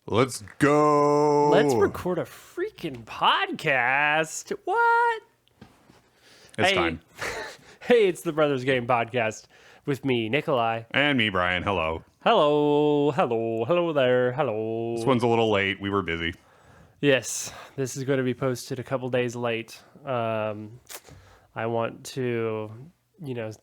Let's go. Let's record a freaking podcast. What? It's time. Hey, it's the Brothers Game Podcast with me, Nicolai. And me, Brian. Hello. Hello there. Hello. This one's a little late. We were busy. Yes, this is going to be posted a couple days late. I want to,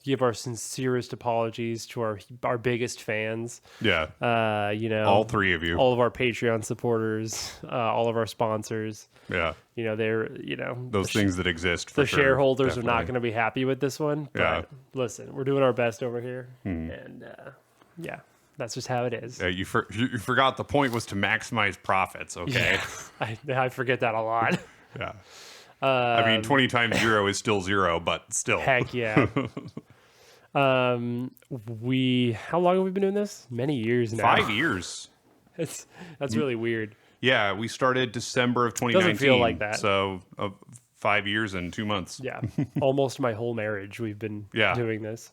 give our sincerest apologies to our biggest fans. Yeah. All three of you. all of our Patreon supporters, all of our sponsors. Yeah. Those things that exist for the sure. shareholders Definitely. are not going to be happy with this one. But Yeah. listen, we're doing our best over here, and that's just how it is. Yeah, you forgot the point was to maximize profits. Okay. I forget that a lot. Yeah. I mean, 20 times 0 is still 0, but still. Heck yeah. How long have we been doing this? Many years now. 5 years. That's really weird. Yeah, we started December of 2019. Doesn't feel like that. So 5 years and 2 months. Yeah. Almost my whole marriage we've been Yeah. doing this.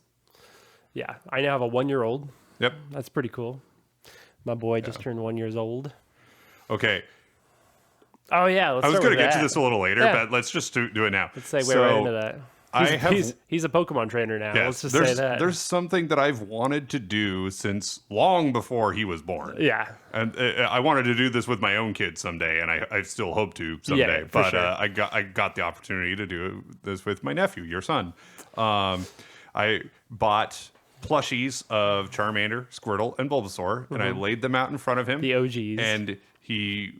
Yeah. I now have a 1-year-old. Yep. That's pretty cool. My boy just turned 1 year old. Okay. Oh yeah, let's I was going to get to this a little later, Yeah. but let's just do it now. Let's segue right into that. He's a Pokemon trainer now. Yes, Let's just say that. There's something that I've wanted to do since long before he was born. Yeah. And I wanted to do this with my own kids someday, and I still hope to someday. for But sure. I got the opportunity to do this with my nephew, your son. I bought plushies of Charmander, Squirtle, and Bulbasaur, and I laid them out in front of him. The OGs. And he,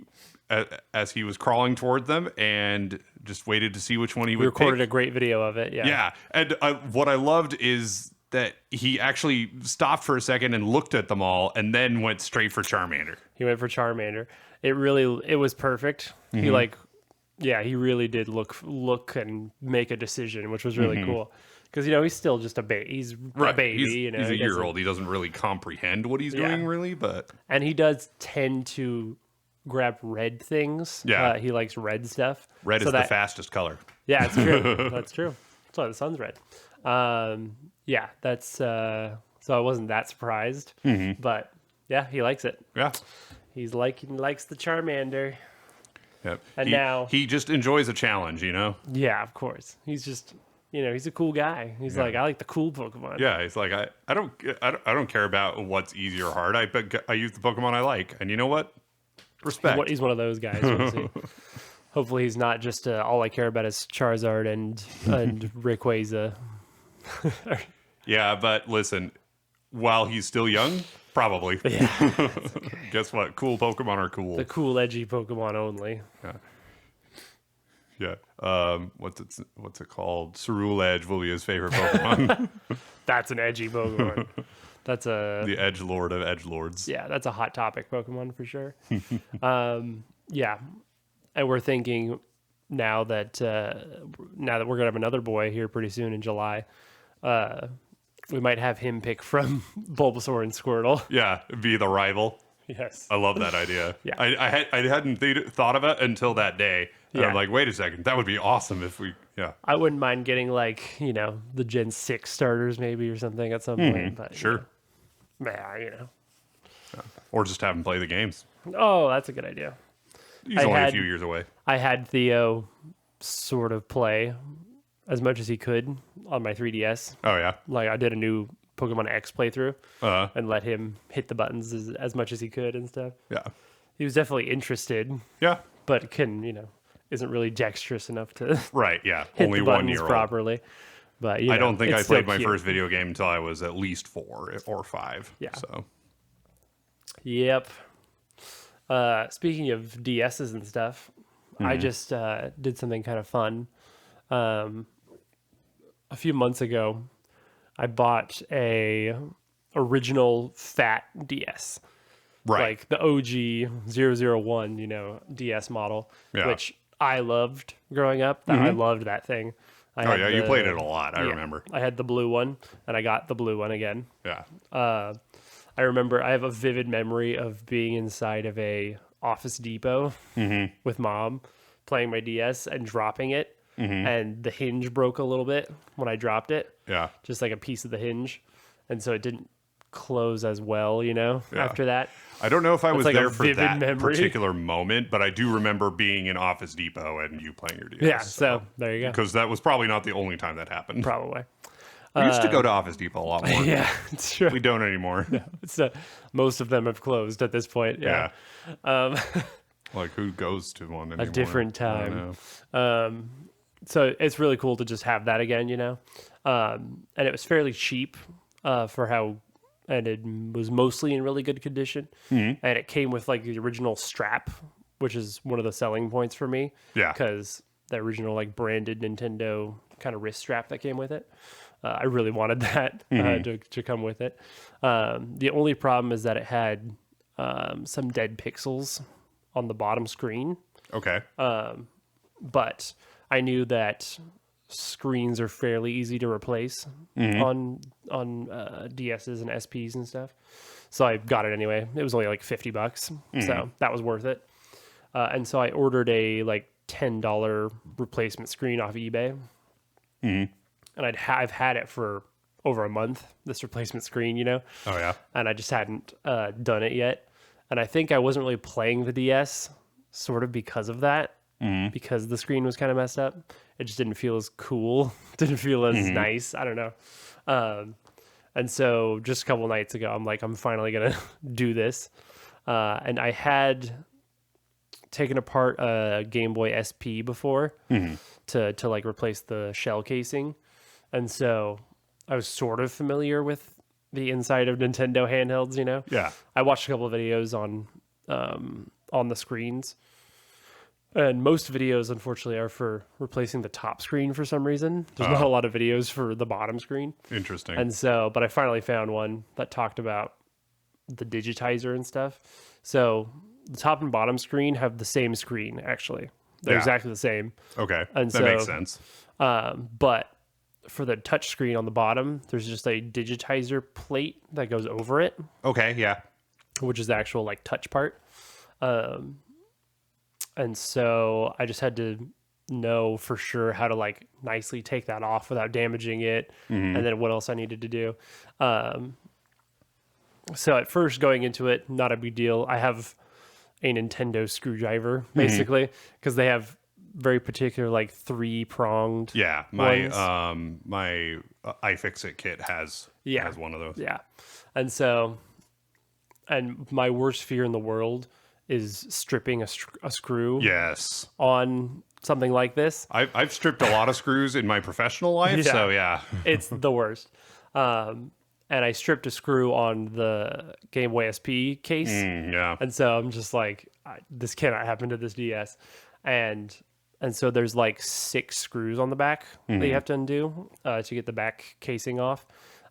as he was crawling toward them, and just waited to see which one he would We recorded pick. a great video of it. Yeah. Yeah, and what I loved is that he actually stopped for a second and looked at them all, and then went straight for Charmander. He went for Charmander. It was perfect. He he really did look and make a decision, which was really cool. Because he's still just a baby. He's a baby. He's a he year old. He doesn't really comprehend what he's doing, really. But and he does tend to grab red things. Yeah. He likes red stuff. red is the fastest color. Yeah, it's true. That's true. That's why the sun's red. That's so I wasn't that surprised. But yeah, he likes it. Yeah. He likes the Charmander. Yep. And he, now- he just enjoys a challenge, Yeah, of course. He's just he's a cool guy. He's like, I like the cool Pokemon. Yeah, he's like, I don't care about what's easy or hard. I use the Pokemon I like, and you know what? Respect. He's one of those guys. We'll see. Hopefully he's not just all I care about is Charizard and Rayquaza. Yeah, but listen, while he's still young, probably. Yeah. Guess what? Cool Pokemon are cool. The cool, edgy Pokemon only. Yeah. What's it called? Ceruledge will be his favorite Pokemon. That's an edgy Pokemon. That's The Edge Lord of Edgelords. yeah, that's a hot topic Pokemon for sure. Yeah, and we're thinking now that we're gonna have another boy here pretty soon in July, we might have him pick from Bulbasaur and Squirtle. Yeah, be the rival. Yes. I love that idea. Yeah. I hadn't thought of it until that day. And Yeah. I'm like, wait a second, that would be awesome if we. Yeah. I wouldn't mind getting the Gen 6 starters maybe or something at some point. But Sure. Or just have him play the games. Oh, that's a good idea. He's I only a had- few years away. I had Theo sort of play as much as he could on my 3DS. Oh yeah. Like I did a new Pokemon X playthrough Uh and let him hit the buttons as much as he could and stuff. yeah. He was definitely interested, Yeah. but isn't really dexterous enough to Right. Yeah. hit Only the 1 buttons year old. properly. But I don't think I it's still played my cute. first video game until I was at least 4 or 5. Yeah. So Yep. Speaking of DSs and stuff, I just did something kind of fun. A few months ago, I bought a original fat DS. right. Like the OG 001, DS model, Yeah. which I loved growing up. I loved that thing. Oh yeah, you played it a lot. I remember. I had the blue one, and I got the blue one again. Yeah. I remember I have a vivid memory of being inside of a Office Depot with Mom, playing my DS and dropping it, and the hinge broke a little bit when I dropped it. Yeah. Just like a piece of the hinge, and so it didn't close as well, you know, after that. I don't know if I was like a there for vivid that memory. particular moment, but I do remember being in Office Depot and you playing your DS. Yeah, so there you go. Because that was probably not the only time that happened. Probably. We used to go to Office Depot a lot more. Yeah, it's true. We don't anymore. It's most of them have closed at this point. Yeah. Like, who goes to one anymore? A different I don't time. know. So it's really cool to just have that again, you know? And it was fairly cheap for how, and it was mostly in really good condition. And it came with like the original strap, which is one of the selling points for me. Yeah. Because the original like branded Nintendo kind of wrist strap that came with it. I really wanted that to come with it. The only problem is that it had some dead pixels on the bottom screen. Okay. But I knew that screens are fairly easy to replace on DSs and SPs and stuff. So I got it anyway. It was only like $50, so that was worth it. And so I ordered a like $10 replacement screen off eBay. And I've had it for over a month, this replacement screen, you know? Oh, yeah. And I just hadn't done it yet. And I think I wasn't really playing the DS sort of because of that, because the screen was kind of messed up. It just didn't feel as cool, didn't feel as nice. I don't know. And so just a couple nights ago, I'm like, I'm finally going to do this. And I had taken apart a Game Boy SP before to like replace the shell casing. And so I was sort of familiar with the inside of Nintendo handhelds, you know? Yeah. I watched a couple of videos on the screens. And most videos, unfortunately, are for replacing the top screen for some reason. There's not a lot of videos for the bottom screen. Interesting. And so, but I finally found one that talked about the digitizer and stuff. So the top and bottom screen have the same screen, actually. They're exactly the same. Okay. And that makes sense. But for the touch screen on the bottom, there's just a digitizer plate that goes over it, Okay. Yeah. which is the actual like touch part. And so I just had to know for sure how to like nicely take that off without damaging it. And then what else I needed to do. So at first going into it, not a big deal. I have a Nintendo screwdriver basically, because they have very particular like 3-pronged. Yeah. My ones. my iFixit kit has one of those. Yeah. And so, and my worst fear in the world is stripping a screw Yes. on something like this. I've stripped a lot of screws in my professional life, Yeah. so yeah. It's the worst. And I stripped a screw on the Game Boy SP case. Yeah. And so I'm just like, this cannot happen to this DS. And so there's like 6 screws on the back that you have to undo to get the back casing off.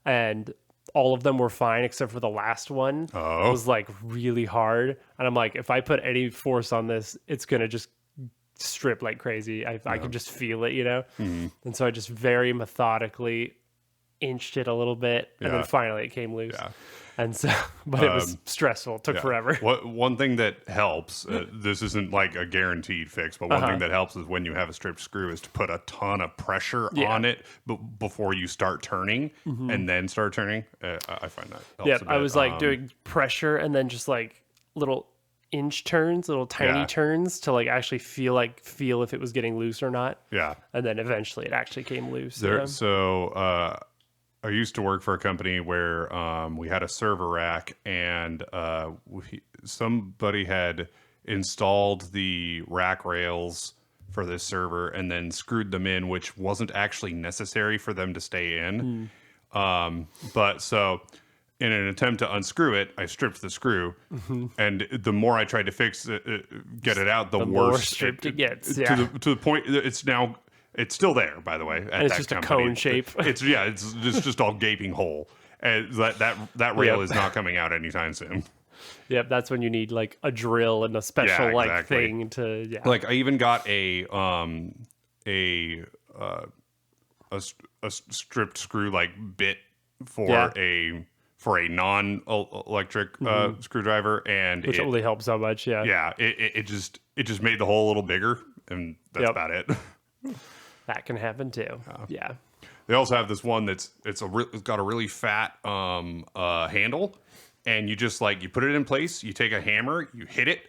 And all of them were fine except for the last one. Oh. Was like really hard. And I'm like, if I put any force on this, it's going to just strip like crazy. I can just feel it, you know? And so I just very methodically inched it a little bit, and then finally it came loose. Yeah. And so, but it was stressful. It took forever. One thing that helps, this isn't like a guaranteed fix, but one thing that helps is when you have a stripped screw is to put a ton of pressure on it before you start turning and then start turning. I find that helps a bit. I was like doing pressure and then just like little inch turns, little tiny turns to like actually feel if it was getting loose or not. Yeah. And then eventually it actually came loose. So, I used to work for a company where we had a server rack, and somebody had installed the rack rails for this server and then screwed them in, which wasn't actually necessary for them to stay in. But so in an attempt to unscrew it, I stripped the screw, and the more I tried to fix it, get it out, the worse more stripped it gets. Yeah. To the point that it's still there, by the way. At it's that just company. a cone shape. It's just all gaping hole, and that rail is not coming out anytime soon. Yep, that's when you need like a drill and a special like thing to. Like I even got a stripped screw like bit for a non-electric screwdriver, and which only helps so much. Yeah, it just made the hole a little bigger, and that's about it. That can happen too. Yeah. They also have this one that's it's got a really fat handle, and you just like you put it in place. You take a hammer, you hit it,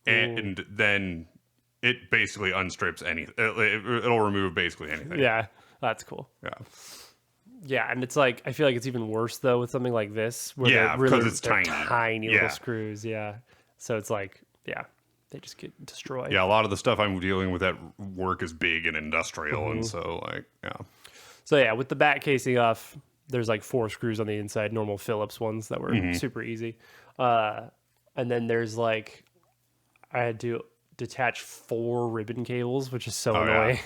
and then it basically unstrips anything. It'll remove basically anything. Yeah, that's cool. Yeah. Yeah, and it's like I feel like it's even worse though with something like this, where Yeah, they're because it's they're tiny. tiny Yeah. little screws. Yeah, so it's like they just get destroyed. Yeah, a lot of the stuff I'm dealing with at work is big and industrial, and so like So yeah, with the back casing off, there's like 4 screws on the inside, normal Phillips ones that were super easy. And then there's like I had to detach 4 ribbon cables, which is so Oh, yeah. annoying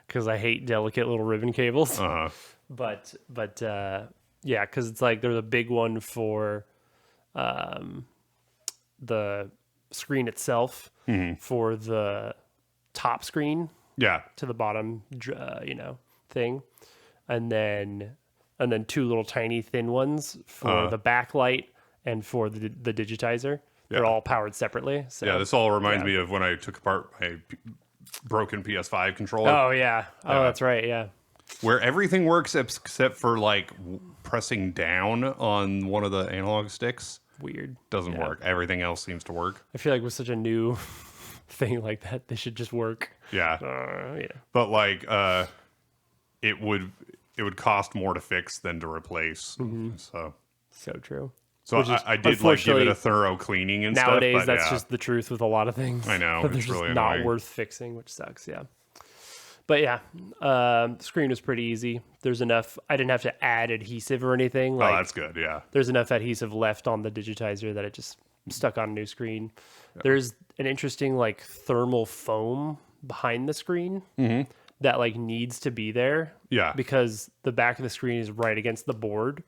because I hate delicate little ribbon cables. uh-huh. But yeah, because it's like there's a big one for the screen itself for the top screen Yeah. to the bottom, thing, and then 2 little tiny thin ones for the backlight and for the digitizer. They're Yeah. all powered separately. So Yeah, this all reminds me of when I took apart my broken PS5 controller, oh yeah, that's right, yeah. where everything works except for like pressing down on one of the analog sticks. Weird. Doesn't work. Everything else seems to work. I feel like with such a new thing like that, they should just work. Yeah. Yeah. But like it would cost more to fix than to replace. So true. So Which is, I did like give it unfortunately, a thorough cleaning and nowadays stuff. But that's yeah. just the truth with a lot of things. I know, But they're it's just really not annoying. worth fixing, which sucks. Yeah. But yeah, the screen was pretty easy. There's enough. I didn't have to add adhesive or anything. Oh, Like that's good. Yeah. there's enough adhesive left on the digitizer that it just stuck on a new screen. There's an interesting like thermal foam behind the screen that like needs to be there. Yeah. Because the back of the screen is right against the board.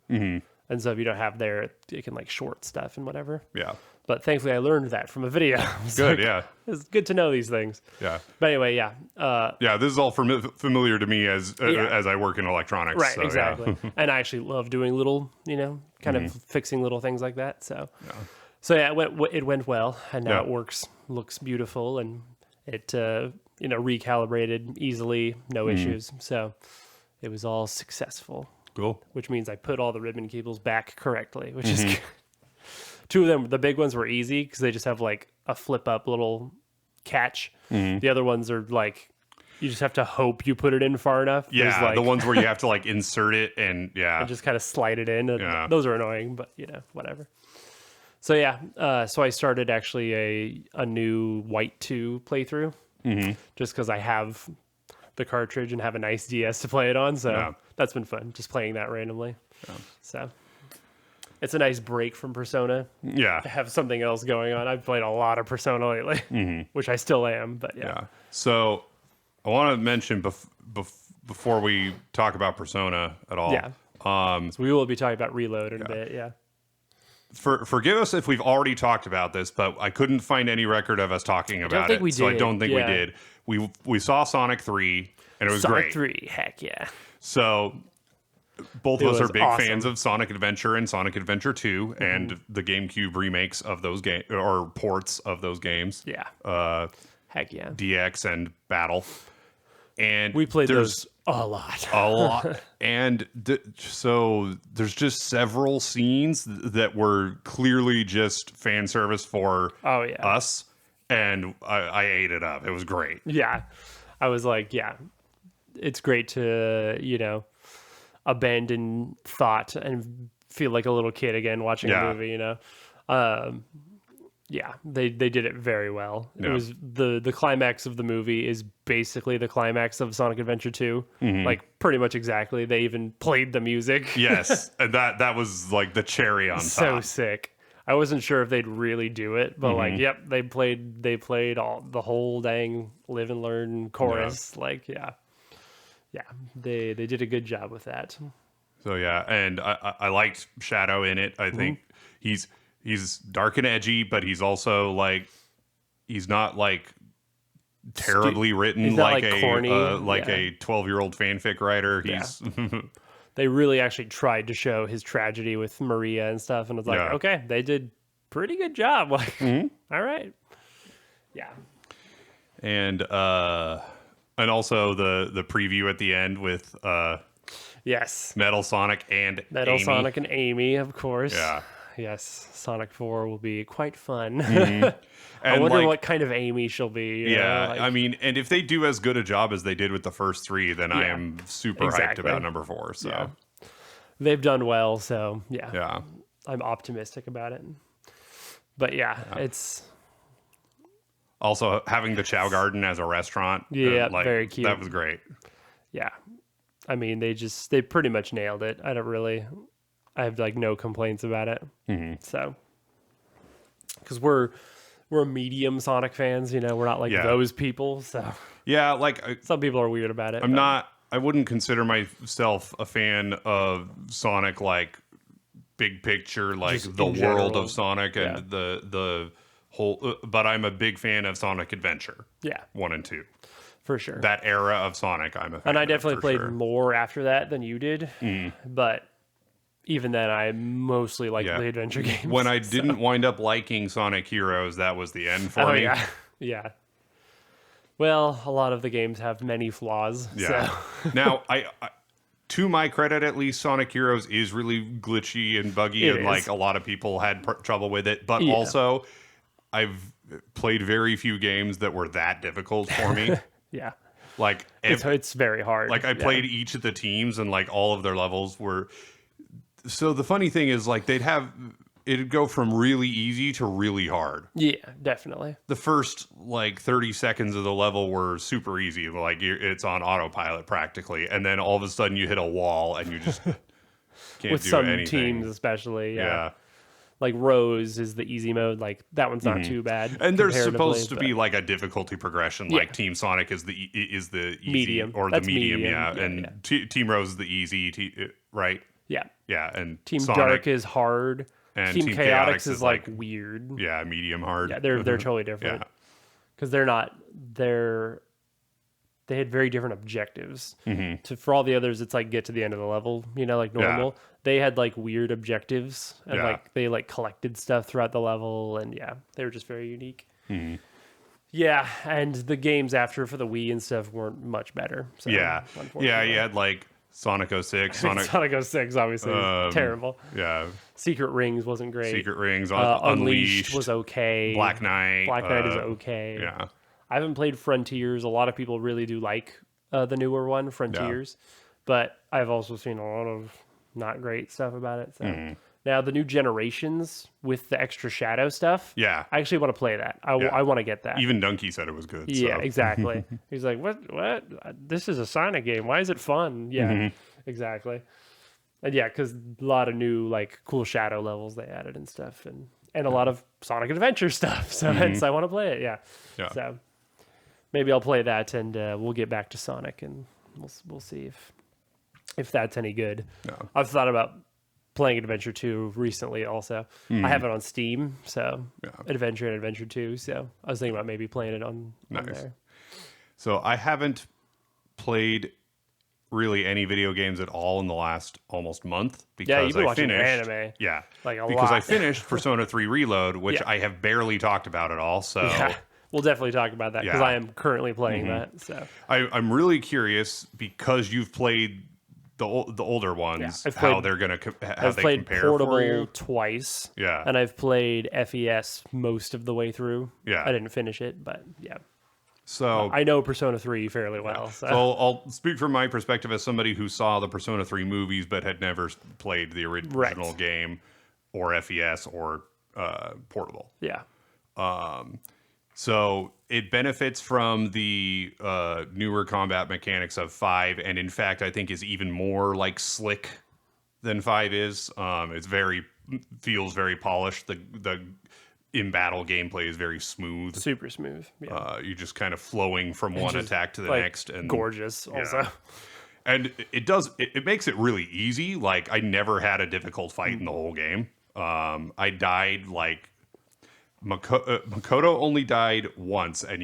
And so if you don't have there, it can like short stuff and whatever. Yeah. But thankfully I learned that from a video. It's Good. like, Yeah. it's good to know these things. Yeah. But anyway, yeah. Yeah. This is all familiar to me as I work in electronics. Right, so, exactly. Yeah. And I actually love doing little, kind of fixing little things like that. So yeah, it went well, and now Yeah. it looks beautiful, and it recalibrated easily, no issues. So it was all successful, Cool. which means I put all the ribbon cables back correctly, which is good. 2 of them, the big ones were easy because they just have like a flip up little catch. The other ones are like you just have to hope you put it in far enough. Yeah. There's, like, The ones where you have to like insert it and and just kind of slide it in. Yeah. Those are annoying, but whatever. So yeah, so I started actually a new White 2 playthrough, just because I have the cartridge and have a nice DS to play it on. So that's been fun, just playing that randomly. So it's a nice break from Persona. Yeah. To have something else going on. I've played a lot of Persona lately, which I still am. But Yeah. So I want to mention before we talk about Persona at all. yeah. So we will be talking about Reload in a bit. Yeah. Forgive us if we've already talked about this, but I couldn't find any record of us talking about think it. we So I did. don't think Yeah. we did. We saw Sonic 3 and it was Sonic great. 3, heck yeah. So both It of us are was big awesome. fans of Sonic Adventure and Sonic Adventure 2 and the GameCube remakes of those games or ports of those games. Yeah. Heck yeah. DX and Battle. And We played there's those a lot. a lot. And so there's just several scenes that were clearly just fan service for Oh, yeah. us. And I ate it up. It was great. Yeah. I was like, yeah, it's great to, abandon thought and feel like a little kid again watching Yeah. a movie, Yeah, they did it very well. It Yeah. was the climax of the movie is basically the climax of Sonic Adventure 2. Like pretty much exactly. They even played the music. Yes. And that was like the cherry on So top. sick. I wasn't sure if they'd really do it, but like, yep, they played all the whole dang Live and Learn chorus. Like, yeah, they did a good job with that. So yeah, and I liked Shadow in it. I think he's dark and edgy, but he's also like he's not like terribly written he's not, like, like, a corny. a 12-year-old fanfic writer. He's They really actually tried to show his tragedy with Maria and stuff, and it's like, Yeah. okay, they did pretty good job. Like, all right, yeah, and also the preview at the end with Yes. Metal Sonic and Metal Amy. Sonic and Amy, of course. Yeah. Yes. Sonic 4 will be quite fun. I And wonder like, what kind of Amy she'll be. You know? yeah, Like, I mean, and if they do as good a job as they did with the first three, then I Yeah, am super hyped exactly. about number 4. So, Yeah. They've done well, so yeah. yeah. I'm optimistic about it. But yeah, it's Also, having the Chow Garden as a restaurant, Yeah, like, very cute. that was great. yeah. I mean, they pretty much nailed it. I have like no complaints about it. So, because we're medium Sonic fans, you know, we're not like Yeah. those people. So Yeah, like, some people are weird about it. I'm but not, I wouldn't consider myself a fan of Sonic, like, big picture, like Just the in world general. of Sonic and Yeah. the whole, but I'm a big fan of Sonic Adventure Yeah, 1 and 2. for sure. That era of Sonic, I'm a fan And I of, definitely for played sure. more after that than you did. But even then, I mostly liked Yeah. the adventure games. When I so- didn't wind up liking Sonic Heroes, that was the end for Oh me. yeah, yeah. Well, a lot of the games have many flaws. Yeah. So. Now, I to my credit, at least, Sonic Heroes is really glitchy and buggy, It and is. like a lot of people had trouble with it. But Yeah. also, I've played very few games that were that difficult for me. Yeah, Like, it's very hard. like I Yeah. played each of the teams, and like all of their levels were. So the funny thing is, like, it'd go from really easy to really hard. Yeah, definitely. The first like 30 seconds of the level were super easy, like it's on autopilot practically, and then all of a sudden you hit a wall and you just can't With do some anything. teams, especially. Yeah. Yeah. Like Rose is the easy mode. Like that one's not too bad. And there's comparatively, supposed to but- be like a difficulty progression. Yeah. Like Team Sonic is the easy, Medium. or That's the medium, medium. yeah. Yeah, And yeah. Team Rose is the easy, right? Yeah. Yeah, and Team Sonic, Dark is hard. and Team Team Chaotix Chaotix is like weird. yeah, medium hard. Yeah, they're totally different. Yeah. Because they had very different objectives. Mm-hmm. For all the others, it's like get to the end of the level, you know, like normal. They had like weird objectives, and Yeah. like they like collected stuff throughout the level, and yeah, they were just very unique. Mm-hmm. Yeah, and the games after for the Wii and stuff weren't much better. So, Yeah. unfortunately. Yeah, you had like Sonic 06, Sonic Sonic 06 obviously was terrible. yeah, Secret Rings wasn't great. Secret Rings, Unleashed was okay. Black Knight. Black Knight is okay. Yeah. I haven't played Frontiers. A lot of people really do like the newer one, Frontiers, but I've also seen a lot of not great stuff about it. So Mm-hmm. now the new Generations with the extra shadow stuff. Yeah. I actually want to play that. Yeah. I want to get that. Even Donkey said it was good. Yeah, so. exactly. He's like, what? This is a Sonic game. Why is it fun? Yeah, Mm-hmm. exactly. And yeah, because a lot of new like cool shadow levels they added and stuff, and a lot of Sonic Adventure stuff. So hence I want to play it. Yeah. Yeah. So maybe I'll play that, and we'll get back to Sonic, and we'll see if that's any good. Yeah. I've thought about playing Adventure 2 recently also. I have it on Steam, so Yeah. Adventure and Adventure 2. So I was thinking about maybe playing it on Nice. there. So I haven't played really any video games at all in the last almost month because Yeah, you've been I watching finished anime. Yeah. Like a because I lot. finished Persona 3 Reload, which Yeah. I have barely talked about at all. So Yeah, we'll definitely talk about that because Yeah. I am currently playing that. So I'm really curious because you've played the older ones, I've how played- they're gonna how I've they played compare for Portable you. twice. Yeah. And I've played FES most of the way through. Yeah. I didn't finish it, but yeah. So I know Persona 3 fairly well. So, So I'll speak from my perspective as somebody who saw the Persona 3 movies but had never played the original Right. game or FES or Portable. yeah. So it benefits from the newer combat mechanics of 5, and in fact, I think is even more like slick than 5 is. It's feels very polished. The in battle gameplay is very smooth. Super smooth. Yeah. You're just kind of flowing from one Just, attack to the like, next, and gorgeous also. And it makes it really easy. Like I never had a difficult fight in the whole game. I died like Makoto only died once, and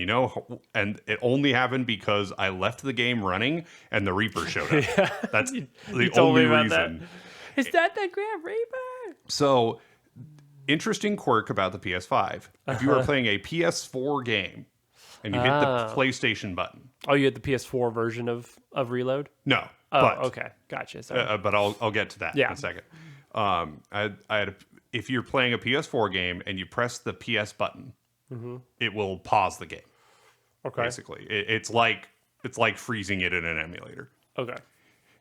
and it only happened because I left the game running and the Reaper showed up. That's the told me only about that. reason. Is that the Grand Reaper? So, interesting quirk about the PS5. If you are playing a PS4 game and you hit the PlayStation button, Oh, you had the PS4 version of Reload? no, Oh, But okay. Gotcha. Sorry. but I'll get to that in Yeah. a second. I had if you're playing a PS4 game and you press the PS button, it will pause the game. Okay. Basically, it's like freezing it in an emulator. Okay.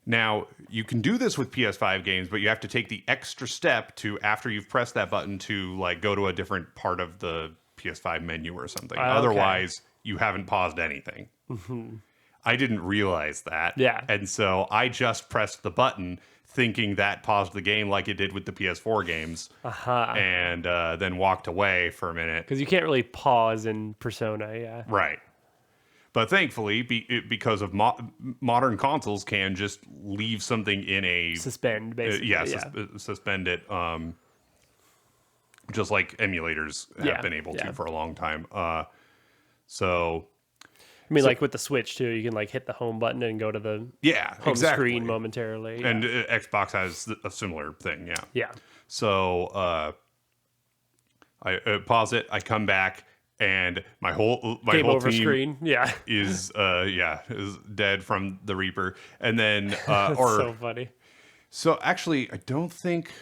Now, you can do this with PS5 games, but you have to take the extra step to, after you've pressed that button, to like go to a different part of the PS5 menu or something. Okay. Otherwise, you haven't paused anything. I didn't realize that. Yeah. And so I just pressed the button thinking that paused the game like it did with the PS4 games. And then walked away for a minute. Because you can't really pause in Persona. Yeah. Right. But thankfully, because of modern consoles can just leave something in a Suspend, basically. suspend it, just like emulators have been able to for a long time. So, I mean, like with the Switch too, you can like hit the home button and go to the home screen momentarily. And Xbox has a similar thing. Yeah. Yeah. So I pause it. I come back. And my whole Game whole over team screen. Yeah. is dead from the Reaper, and then That's so funny. So actually, I don't think.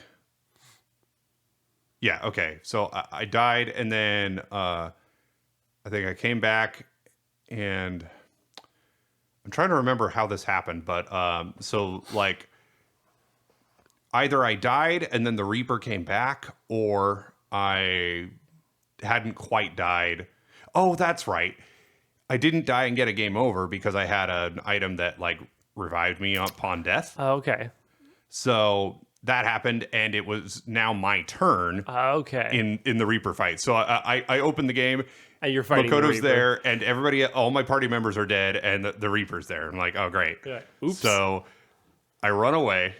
Yeah. Okay. So I died, and then I think I came back, and I'm trying to remember how this happened, but so like either I died and then the Reaper came back, or I hadn't quite died. Oh, that's right. I didn't die and get a game over because I had an item that like revived me upon death. Oh, okay. So that happened, and it was now my turn. Okay. In the Reaper fight. So I opened the game. And you're fighting the Makoto's Reaper. there, and everybody, all my party members are dead, and the Reaper's there. I'm like, oh great. Yeah. Oops. So I run away.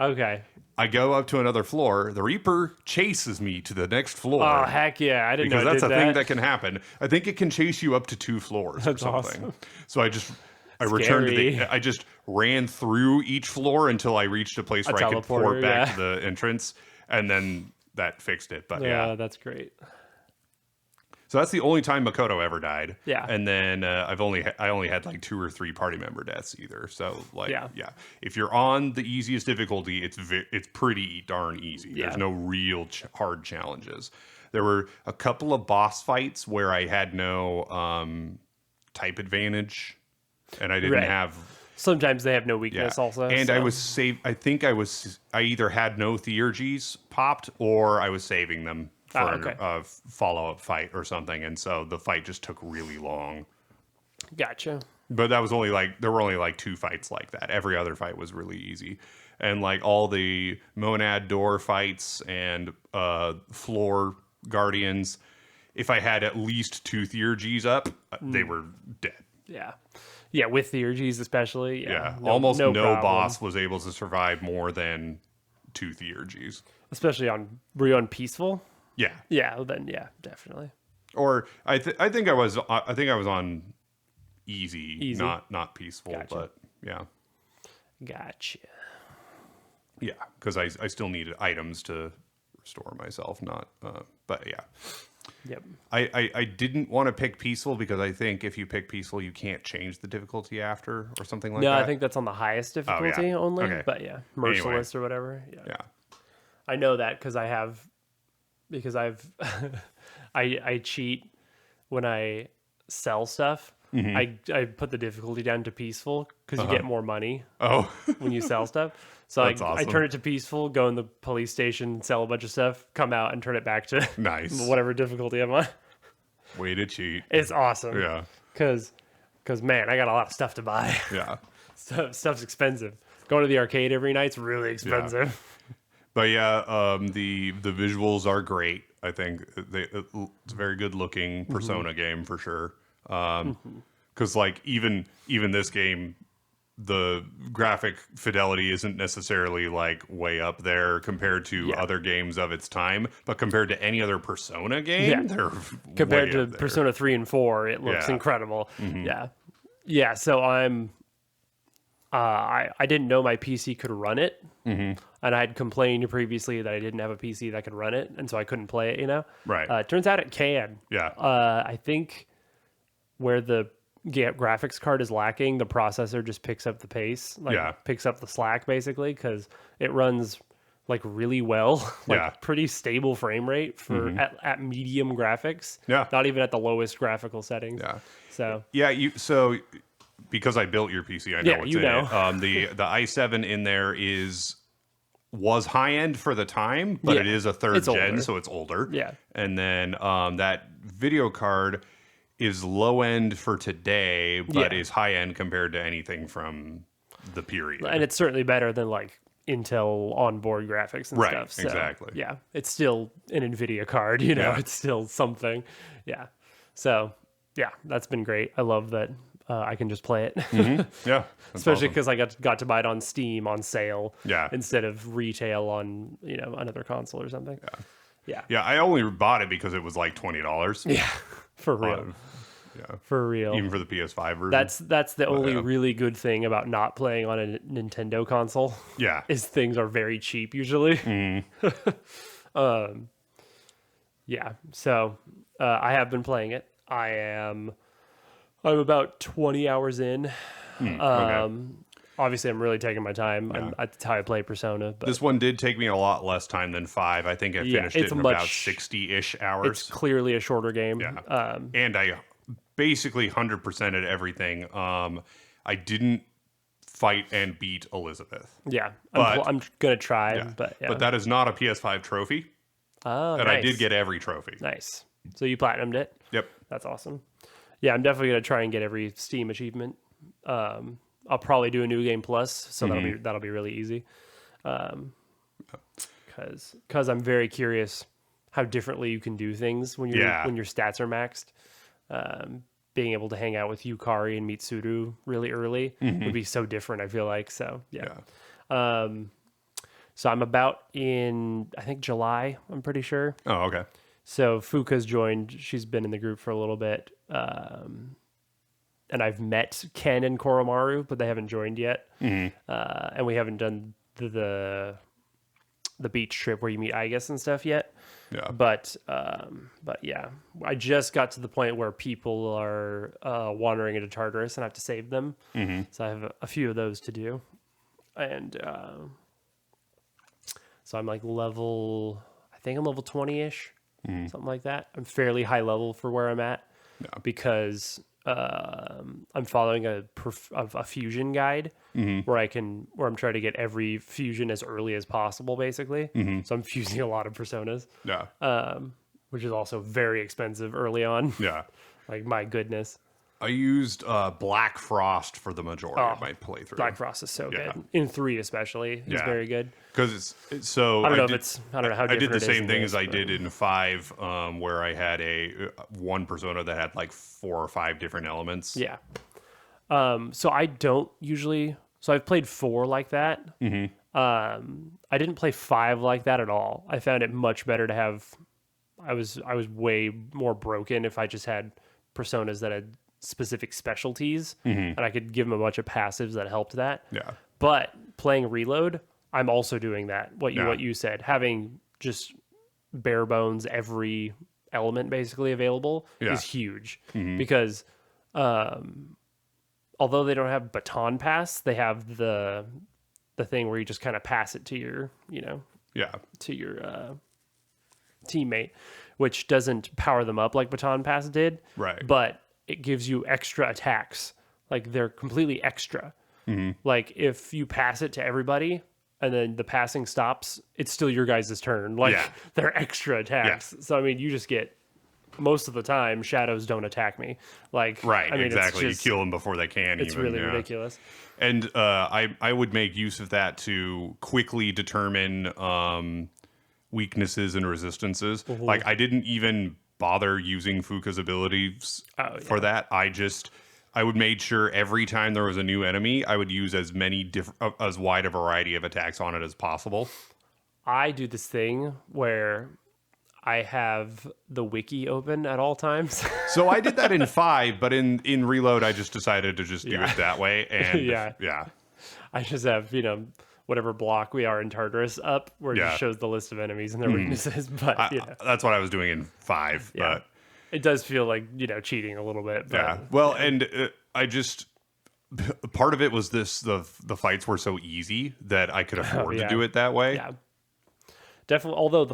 Okay. I go up to another floor. The Reaper chases me to the next floor. Oh heck yeah! I didn't Because know it that's did a thing that. that can happen. I think it can chase you up to 2 floors That's or something. awesome. So I returned to Scary. I just ran through each floor until I reached a place where I could port teleporter, back yeah. to the entrance, and then that fixed it. But yeah. That's great. So that's the only time Makoto ever died. Yeah. And then I only had like 2 or 3 party member deaths either. So like Yeah. if you're on the easiest difficulty, it's pretty darn easy. Yeah. There's no real hard challenges. There were a couple of boss fights where I had no type advantage, and I didn't Right. have. Sometimes they have no weakness also. And so. I was I either had no theurgies popped, or I was saving them for okay. a follow-up fight or something, and so the fight just took really long. Gotcha. But that was there were only like 2 fights like that. Every other fight was really easy. And like all the monad door fights and floor guardians, if I had at least 2 theurgies up, they were dead. Yeah. Yeah, with theurgies especially. Yeah. No, Almost no problem. boss was able to survive more than 2 theurgies. Especially were you on peaceful? Yeah. Yeah, then yeah, definitely. Or I think I was on easy. Not peaceful, Gotcha. but yeah. Gotcha. Yeah, because I still needed items to restore myself, but yeah. Yep. I didn't want to pick peaceful because I think if you pick peaceful, you can't change the difficulty after or something like that. No, I think that's on the highest difficulty only. Okay. But yeah, merciless or whatever. Yeah. Yeah. I know that because I've I cheat when I sell stuff. Mm-hmm. I put the difficulty down to peaceful because you get more money Oh, when you sell stuff. So That's I awesome. turn it to peaceful, go in the police station, sell a bunch of stuff, come out and turn it back to nice. whatever difficulty I'm on. Way to cheat. It's awesome. Yeah. Because man, I got a lot of stuff to buy. Yeah. Stuff's expensive. Going to the arcade every night's really expensive. But yeah, the visuals are great. I think it's a very good looking Persona game for sure. Because like even this game, the graphic fidelity isn't necessarily like way up there compared to other games of its time, but compared to any other Persona game, they're Compared way to up there. Persona 3 and 4, it looks Yeah. incredible. Yeah. So I'm I didn't know my PC could run it, and I had complained previously that I didn't have a PC that could run it, and so I couldn't play it. Right. Turns out it can. Yeah. I think where the graphics card is lacking, the processor just picks up the pace, like Yeah. picks up the slack basically, because it runs like really well, like Yeah. pretty stable frame rate for at medium graphics. Yeah. Not even at the lowest graphical settings. Yeah. So Yeah, so because I built your PC, I know Yeah, what's you in know. it. The i7 in there was high end for the time, but it Yeah, is a third it's gen, older. so it's older. Yeah. And then that video card is low end for today, but Yeah. is high end compared to anything from the period. And it's certainly better than like Intel onboard graphics and Right, stuff. So, exactly. yeah, it's still an NVIDIA card, you know, Yeah. it's still something. Yeah. So, yeah, that's been great. I love that I can just play it. Yeah, that's Especially awesome. because I got to buy it on Steam on sale Yeah. instead of retail on, you know, another console or something. Yeah. Yeah, I only bought it because it was like $20. Yeah. For real. Yeah, For real. even for the PS5 version. That's the only yeah. really good thing about not playing on a Nintendo console. Yeah. Is things are very cheap usually. Yeah, so I have been playing it. I'm about 20 hours in. Okay. Obviously, I'm really taking my time. That's how I play Persona. But This one did take me a lot less time than 5. I think I Yeah, finished it it's in much- about 60-ish it's hours. clearly a shorter game. Yeah. And I basically 100%ed everything. I didn't fight and beat Elizabeth. Yeah, But- I'm gonna try, but yeah. But that is not a PS5 trophy. Oh, And nice. I did get every trophy. Nice. So you platinumed it. Yep. That's awesome. Yeah, I'm definitely gonna try and get every Steam achievement. I'll probably do a new game plus, so that'll be really easy. Because I'm very curious how differently you can do things when when your stats are maxed. Being able to hang out with Yukari and Mitsuru really early would be so different. I feel like so. Yeah. So I'm about in I think July. I'm pretty sure. Oh, okay. So Fuka's joined. She's been in the group for a little bit. And I've met Ken and Koromaru, but they haven't joined yet. And we haven't done the beach trip where you meet Igus and stuff yet. Yeah. But yeah, I just got to the point where people are wandering into Tartarus and I have to save them. So I have a few of those to do. And so I'm like I think I'm level 20-ish, something like that. I'm fairly high level for where I'm at because I'm following a fusion guide where I'm trying to get every fusion as early as possible, basically. So I'm fusing a lot of personas, which is also very expensive early on. Yeah. Like, my goodness. I used Black Frost for the majority of my playthrough. Black Frost is so Yeah. good. In 3 especially, he's very good. Because it's so. I don't know how I did different the it is same in thing this, as I but- did in 5, where I had one persona that had like 4 or 5 different elements. Yeah. So I don't usually. So I've played 4 like that. I didn't play 5 like that at all. I found it much better to have. I was way more broken if I just had personas that had specific specialties, and I could give them a bunch of passives that helped that. Yeah. But playing Reload, I'm also doing that. What you said, having just bare bones every element basically available is huge because although they don't have baton pass, they have the thing where you just kind of pass it to your to your teammate, which doesn't power them up like baton pass did, Right. but it gives you extra attacks. Like, they're completely extra. Like, if you pass it to everybody and then the passing stops, it's still your guys' turn. Like, they're extra attacks. So, I mean, you just get, most of the time, shadows don't attack me. Like, Right. I mean, exactly. It's just, You kill them before they can. it's really ridiculous. And I would make use of that to quickly determine weaknesses and resistances. Like, I didn't even bother using Fuka's abilities for that. I would make sure every time there was a new enemy, I would use as wide a variety of attacks on it as possible. I do this thing where I have the wiki open at all times. So I did that in 5, but in Reload, I just decided to just do it that way. And Yeah. I just have, whatever block we are in Tartarus up, where it just shows the list of enemies and their weaknesses. But that's what I was doing in 5. Yeah. It does feel like, cheating a little bit, but Yeah. Well, and I just part of it was the fights were so easy that I could afford to yeah. do it that way. Yeah. Definitely. Although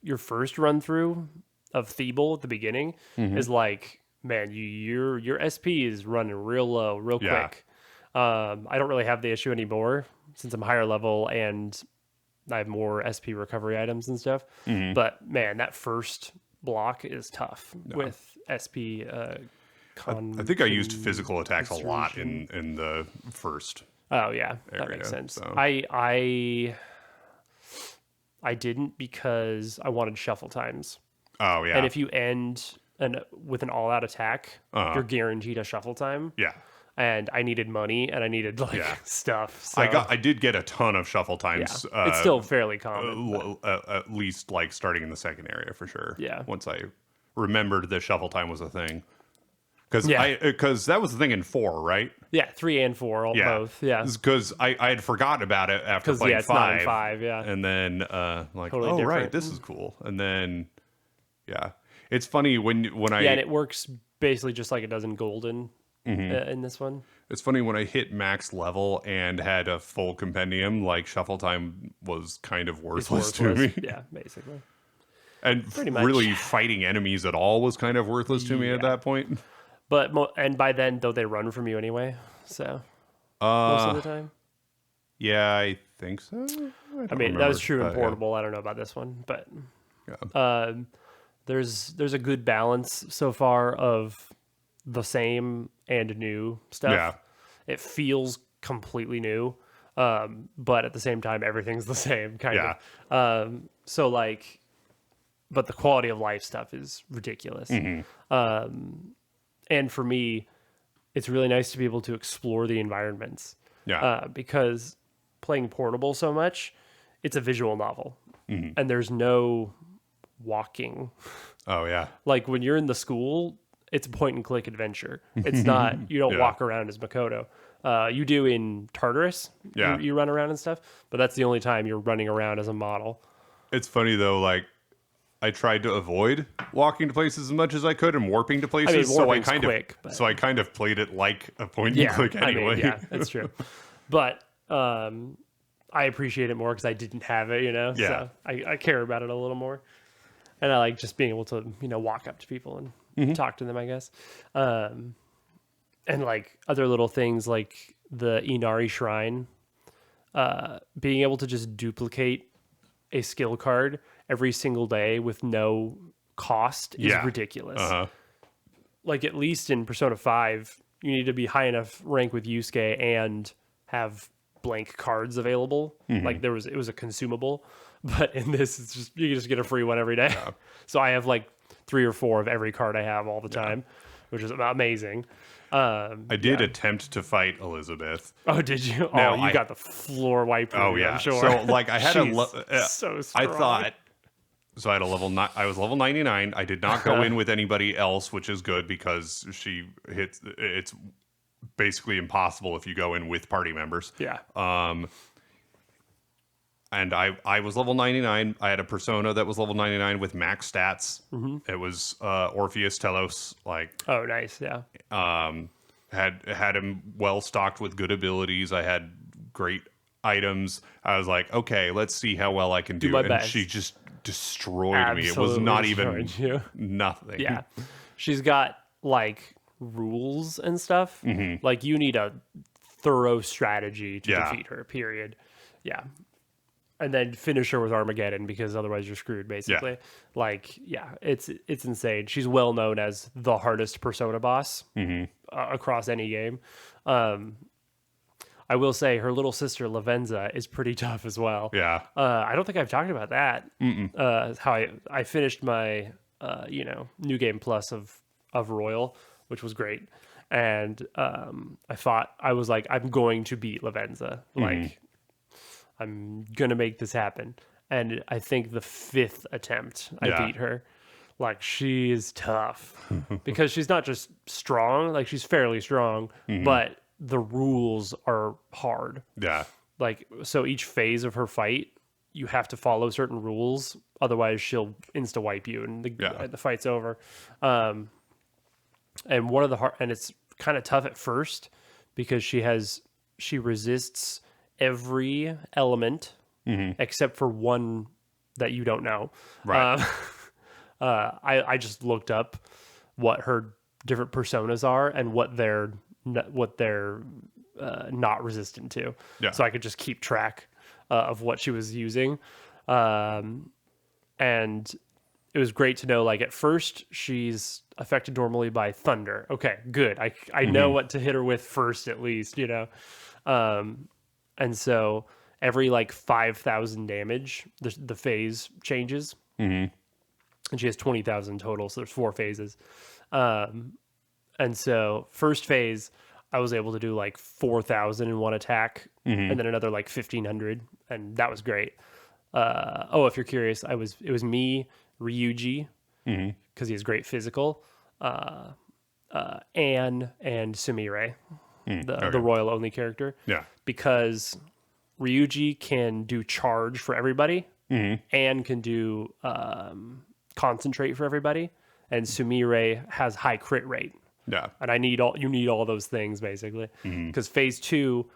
your first run through of Thiebel at the beginning is like, man, your SP is running real low, real Yeah. quick. I don't really have the issue anymore since I'm higher level and I have more SP recovery items and stuff. But man, that first block is tough with SP. I think I used physical attacks a lot Conservation. in the first Oh yeah, that area. makes sense. So I didn't because I wanted shuffle times. oh yeah. And if you end with an all-out attack, you're guaranteed a shuffle time. Yeah. And I needed money and I needed Yeah. stuff. So I did get a ton of shuffle yeah, times. it's still fairly common. But At least like starting in the second area for sure. Yeah. Once I remembered that shuffle time was a thing. Because Yeah. because that was the thing in 4, right? yeah, 3 and 4, both. Yeah, Because I had forgotten about it after because playing it's 5. not in 5. Yeah, And then like, Totally oh right, different. this is cool. And then yeah. It's funny when I yeah, and it works basically just like it does in Golden in this one. it's funny when I hit max level and had a full compendium, like shuffle time was kind of It's worthless to worthless. me. Yeah, basically. And Pretty much. really fighting enemies at all was kind of worthless to me at Yeah. that point. But and by then, though, they run from you anyway. So most of the time. Yeah, I think so. I mean, that was true in but, Portable. I don't know about this one, but Yeah. there's a good balance so far of the same and new stuff. Yeah. It feels completely new, but at the same time, everything's the same kind Yeah. of. So like, but the quality of life stuff is ridiculous. And for me, it's really nice to be able to explore the environments. Yeah. Because playing Portable so much, it's a visual novel, and there's no walking. Oh yeah. Like when you're in the school, it's a point and click adventure. It's not, you don't Yeah. walk around as Makoto. You do in Tartarus. Yeah. You run around and stuff, but that's the only time you're running around as a model. It's funny though, like I tried to avoid walking to places as much as I could and warping to places. warping's quick, but- so I kind of played it like a point and click anyway. yeah, that's true. But I appreciate it more because I didn't have it, Yeah. So I care about it a little more. And I like just being able to, walk up to people and talk to them, I guess. And like other little things like the Inari Shrine, being able to just duplicate a skill card every single day with no cost is Yeah. ridiculous. Uh-huh. Like at least in Persona 5, you need to be high enough rank with Yusuke and have blank cards available. Like it was a consumable, but in this it's just you can just get a free one every day. So I have like 3 or 4 of every card I have all the time, which is amazing. I did attempt to fight Elizabeth. Oh, did you? Now, You got the floor wiped. Oh with you, yeah. I'm sure. So like I had She's so I strong. thought so I had a I was level 99. I did not go in with anybody else, which is good because she hits it's basically impossible if you go in with party members. Yeah. And I was level 99. I had a persona that was level 99 with max stats. It was Orpheus Telos, like Oh, nice. Yeah. had him well stocked with good abilities. I had great items. I was like, okay, let's see how well I can do. my And best. she just destroyed me. It was Absolutely not even destroyed you. nothing. Yeah. She's got like rules and stuff. Like you need a thorough strategy to Yeah. defeat her, period. Yeah. And then finish her with Armageddon because otherwise you're screwed, basically. Like, yeah, it's insane. She's well known as the hardest Persona boss across any game. I will say her little sister Lavenza is pretty tough as well. Yeah. I don't think I've talked about that. How I finished my new game plus of Royal, which was great, and I was like, I'm going to beat Lavenza. Like I'm gonna make this happen. And I think the 5th attempt I Yeah. beat her. Like she is tough because she's not just strong, like she's fairly strong, but the rules are hard. Yeah. Like so each phase of her fight you have to follow certain rules Otherwise, she'll insta wipe you, and Yeah. the fight's over. And one of the hard, and it's kind of tough at first because she resists every element except for one that you don't know. Right. I just looked up what her different personas are and what they're not resistant to, Yeah. so I could just keep track of what she was using. And it was great to know, like, at first she's affected normally by thunder. Okay, good. I know what to hit her with first, at least, you know. And so every like 5,000 damage, the phase changes. And she has 20,000 total, so there's 4 phases. And so first phase, I was able to do like 4,000 in one attack, and then another like 1,500, and that was great. If you're curious, it was me, Ryuji, because he has great physical, Anne, and Sumire, the royal only character. Yeah. Because Ryuji can do charge for everybody, Anne can do concentrate for everybody, and Sumire has high crit rate. Yeah. And you need all those things basically, because phase 2,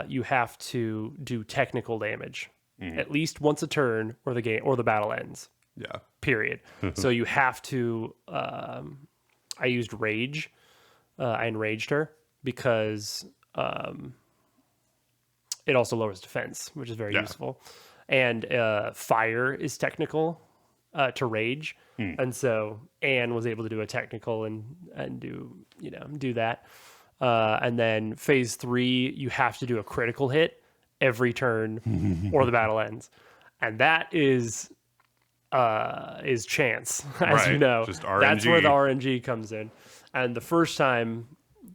you have to do technical damage at least once a turn, or the battle ends. Yeah. Period. So you have to. I used rage. I enraged her because it also lowers defense, which is very useful. And fire is technical to rage, and so Anne was able to do a technical and do that. And then phase 3, you have to do a critical hit every turn, or the battle ends, and that is chance, as you know. Just RNG. That's where the RNG comes in. And the first time,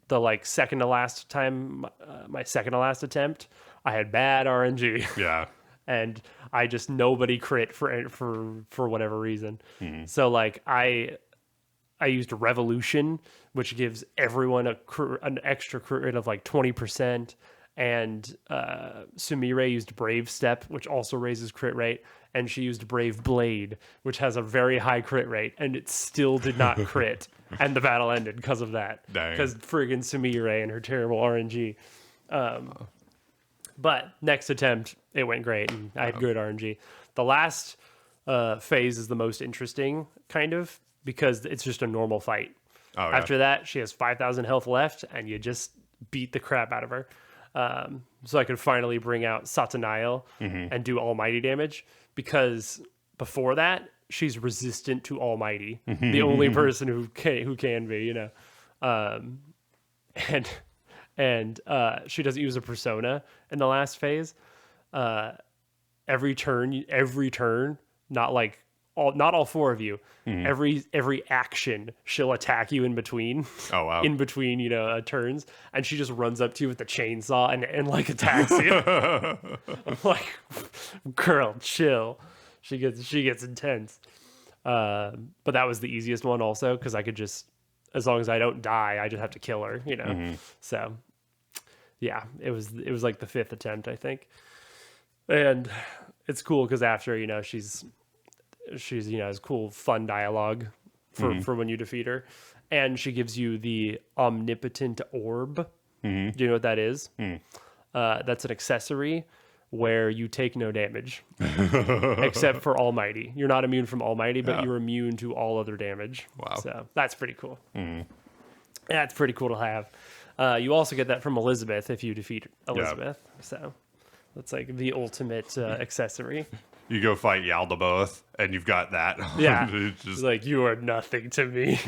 the like second to last time, my second to last attempt, I had bad RNG. Yeah. And I just nobody crit for whatever reason. So like I used Revolution, which gives everyone an extra crit rate of like 20%, and Sumire used Brave Step, which also raises crit rate, and she used Brave Blade, which has a very high crit rate, and it still did not crit, and the battle ended because of that. Dang. Because friggin' Sumire and her terrible RNG. But next attempt, it went great, and I had good RNG. The last phase is the most interesting, kind of, because it's just a normal fight. Oh, yeah. After that, she has 5,000 health left, and you just beat the crap out of her. So I could finally bring out Satanael and do almighty damage, because before that, she's resistant to almighty, the only person who can be, you know. And she doesn't use a persona in the last phase. Every turn, not all 4 of you. Every action, she'll attack you in between. Oh, wow. In between, turns, and she just runs up to you with the chainsaw and like attacks you. I'm like, girl, chill. She gets intense. But that was the easiest one also, because I could just, as long as I don't die, I just have to kill her, you know. So yeah, it was like the 5th attempt, I think. And it's cool because after, she's has cool fun dialogue for when you defeat her, and she gives you the omnipotent orb. Do you know what that is? That's an accessory where you take no damage except for almighty. You're not immune from almighty, but you're immune to all other damage. Wow. So that's pretty cool. That's pretty cool to have. You also get that from Elizabeth if you defeat Elizabeth. So that's like the ultimate accessory. You go fight Yaldabaoth, and you've got that. Yeah. It's just, Like, you are nothing to me.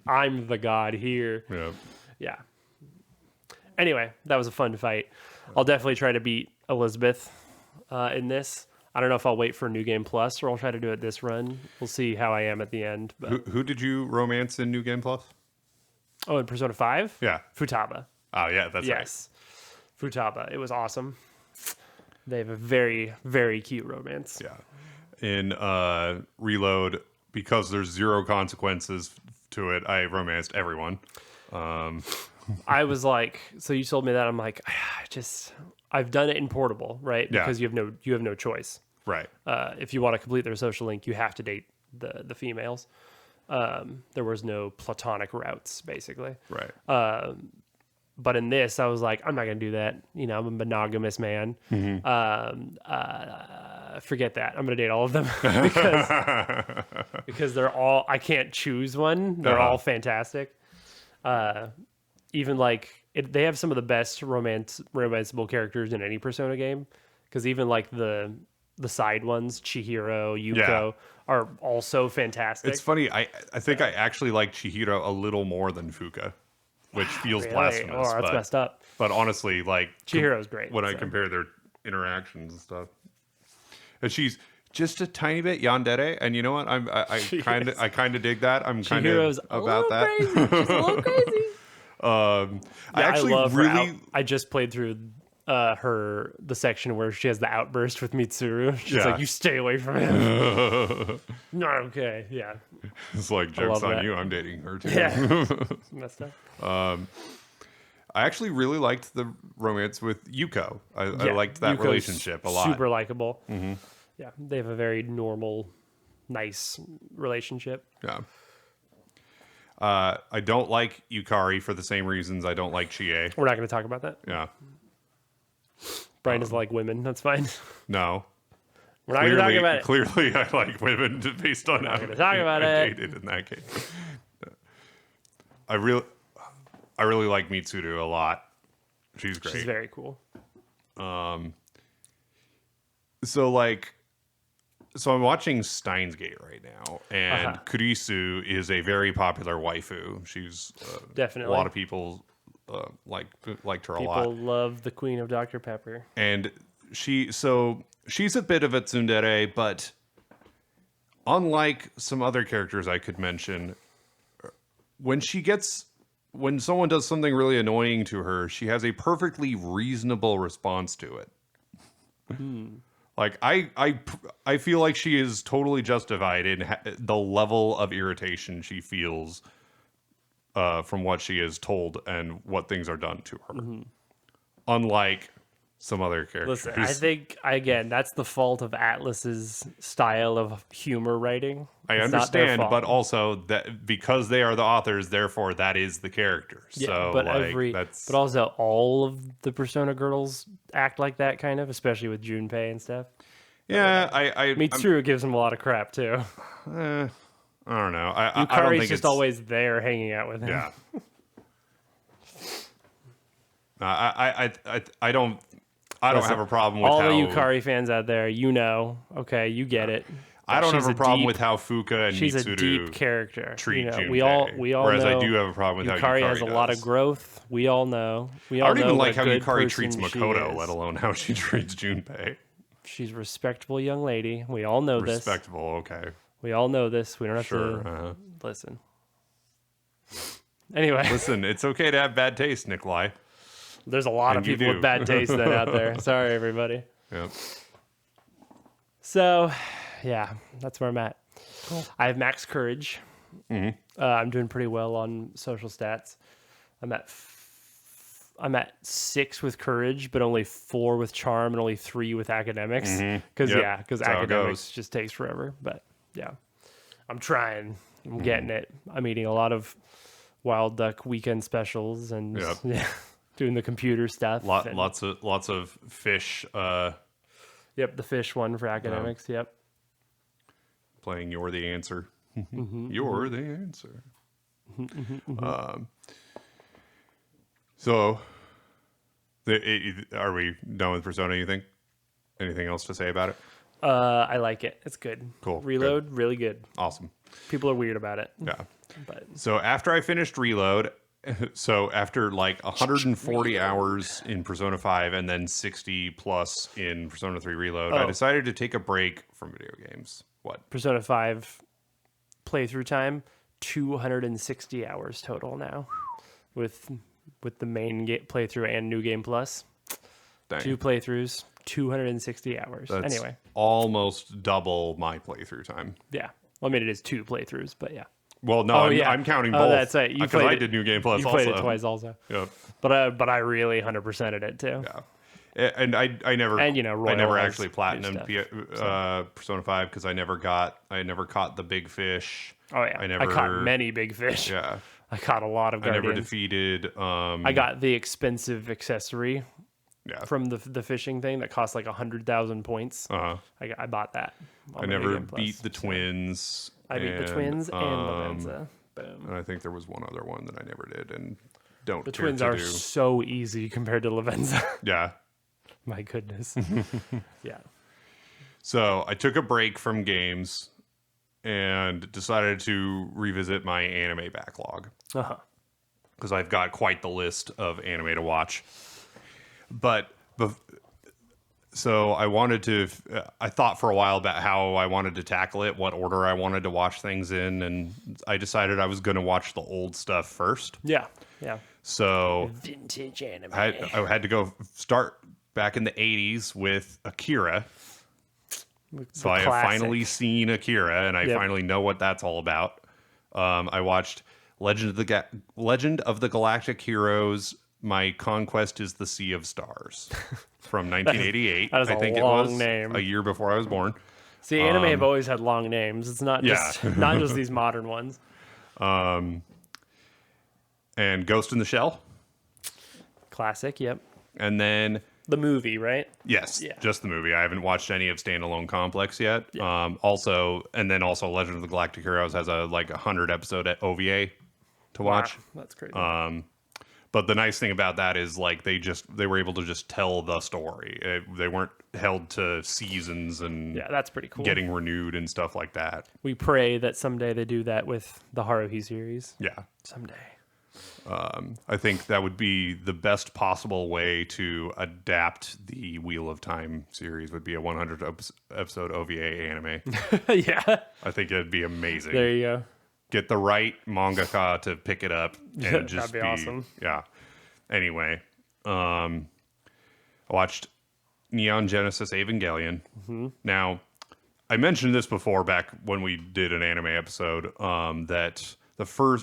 I'm the god here. yeah. Yeah. Anyway, that was a fun fight. I'll definitely try to beat Elizabeth in this. I don't know if I'll wait for New Game Plus, or I'll try to do it this run. We'll see how I am at the end. But... Who did you romance in New Game Plus? Oh, in Persona 5? Yeah. Futaba. Oh, yeah, that's right. Yes. Futaba. It was awesome. They have a very, very cute romance. Yeah. In Reload, because there's 0 consequences to it, I romanced everyone. I was like, so you told me that, I'm like, I've done it in portable, right? Yeah. Because you have no choice. Right. If you want to complete their social link, you have to date the females. There was no platonic routes, basically. Right. But in this, I was like, I'm not going to do that. You know, I'm a monogamous man. Forget that. I'm going to date all of them because they're all, I can't choose one. They're all fantastic. Even like, they have some of the best romanceable characters in any Persona game. Because even like the side ones, Chihiro, Yuko, are also fantastic. It's funny. I think I actually like Chihiro a little more than Fuka, which feels Really? blasphemous. Oh, that's messed up. But honestly, like Chihiro's great. when I compare their interactions and stuff, and she's just a tiny bit yandere, and you know what? I kind of dig that. I'm kind of about that. Crazy. She's a little crazy. I actually love her really. I just played through the section where she has the outburst with Mitsuru. She's like, "You stay away from him." No, okay, yeah. It's like, joke's on that. you. I'm dating her too. Yeah, it's messed up. I actually really liked the romance with Yuko. I liked that Yuko's relationship a lot. Super likable. Yeah, they have a very normal, nice relationship. Yeah. I don't like Yukari for the same reasons I don't like Chie. We're not going to talk about that. Yeah. Brian doesn't like women. That's fine. No. We're not going to talk about it. Clearly, I like women based on how going to talk about I it. dated in that case. I really like Mitsuru a lot. She's great. She's very cool. So I'm watching Steins Gate right now, and Kurisu is a very popular waifu. She's Definitely. a lot of people liked her a lot. People love the Queen of Dr. Pepper. And she's a bit of a tsundere, but unlike some other characters I could mention, when someone does something really annoying to her, she has a perfectly reasonable response to it. Like I feel like she is totally justified in the level of irritation she feels from what she is told and what things are done to her. Unlike some other characters. Listen, I think, again, that's the fault of Atlas's style of humor writing. I It's not their understand, fault. but also that because they are the authors, therefore that is the character. Yeah, So but that's but also all of the Persona girls act like that, kind of, especially with Junpei and stuff. yeah. Mitsuru gives him a lot of crap too. I don't know. I don't Yukari's think just it's always there hanging out with him. yeah. I don't have a problem with all how the Yukari fans out there. Okay, you get it. I don't She's have a problem deep- with how Fuka and She's Mitsuru a deep character. treat Junpei. We all Whereas know I do have a problem with Yukari how has a Yukari lot of does. growth. We all know. I don't even like how good Yukari treats person she Makoto, is. let alone how she treats Junpei. She's a respectable young lady. We all know this. Respectable, okay. We all know this. We don't have Sure. to listen. Anyway, Listen, it's okay to have bad taste, Nicolai. there's a lot of And you people do. with bad taste then out there. Sorry, everybody. Yep. So, yeah, that's where I'm at. Cool. I have max courage. I'm doing pretty well on social stats. I'm at 6 with courage, but only 4 with charm and only 3 with academics. Because Yep. That's how it academics goes. just takes forever. But yeah, I'm trying. I'm getting it. I'm eating a lot of Wild Duck weekend specials and Yep. yeah, doing the computer stuff. and- Lots of fish Yep, the fish one for academics. Yep. playing You're the Answer. You're the answer. So, are we done with Persona, you think? Anything else to say about it? I like it. It's good. Cool. Reload, really good. Awesome. People are weird about it. Yeah. But So after I finished Reload, so after like 140 hours in Persona 5 and then 60 plus in Persona 3 Reload, I decided to take a break from video games. What? Persona 5 playthrough time, 260 hours total now. With the main playthrough and new game plus. Dang. 2 playthroughs, 260 hours. That's Anyway, almost double my playthrough time. yeah. Well, I mean, it is 2 playthroughs, but yeah. Well, no, I'm counting both. Oh, that's right. You because played I it- did New Game Plus You also. played it twice also. Yep. But I really 100%ed it too. Yeah. And I never And, you know, I Royal never has actually good platinumed stuff, Persona 5 because I never caught the big fish. Oh yeah, I I caught never many big fish. yeah I caught a lot of I never guardians. defeated I got the expensive accessory yeah from the fishing thing that cost like 100,000 points. uh I bought that I on the New never Game Plus. beat the So twins. I beat the twins and Lavenza. Boom. And I think there was one other one that I never did and don't The care twins to are do. so easy compared to Lavenza. Yeah. My goodness. Yeah. So I took a break from games and decided to revisit my anime backlog Uh-huh. because I've got quite the list of anime to watch. But so I wanted to. I thought for a while about how I wanted to tackle it, what order I wanted to watch things in, and I decided I was going to watch the old stuff first. Yeah. Yeah. So Vintage anime. I had to go start back in the 80s with Akira. So I have finally seen Akira, and I Yep. finally know what that's all about. I watched Legend of the Galactic Heroes. My Conquest is the Sea of Stars from 1988. that is I a think long it was name. a year before I was born. See, anime have always had long names. It's not just not just these modern ones. And Ghost in the Shell, Classic. Yep. and then The movie, right? yes, Yeah. just the movie. I haven't watched any of Standalone Complex yet. Yeah. Also Legend of the Galactic Heroes has a 100 episode OVA to watch. Wow, that's crazy. But the nice thing about that is they were able to just tell the story. They weren't held to seasons and Yeah, that's pretty cool. getting renewed and stuff like that. We pray that someday they do that with the Haruhi series. Yeah. Someday. I think that would be the best possible way to adapt the Wheel of Time series would be a 100 episode OVA anime. Yeah. I think it'd be amazing. There you go. Get the right mangaka to pick it up and That'd just be awesome. Yeah. Anyway, I watched Neon Genesis Evangelion. Mm-hmm. Now, I mentioned this before back when we did an anime episode, that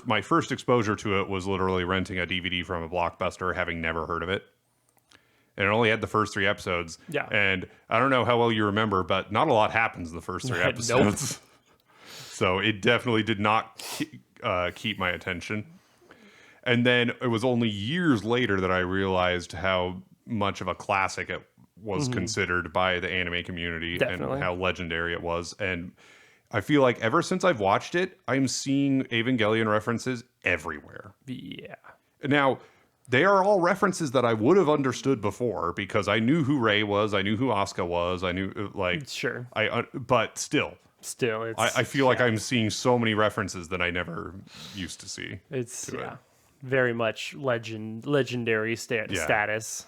my first exposure to it was literally renting a DVD from a Blockbuster, having never heard of it. And it only had the first 3 episodes. Yeah. And I don't know how well you remember, but not a lot happens in the first 3 Nope. episodes. So it definitely did not keep my attention. And then it was only years later that I realized how much of a classic it was considered by the anime community. Definitely. And how legendary it was. And I feel like ever since I've watched it, I'm seeing Evangelion references everywhere. Yeah. Now, they are all references that I would have understood before because I knew who Rei was, I knew who Asuka was, I knew Sure. but still, It's I feel like I'm seeing so many references that I never used to see. it's to it. very much legendary status.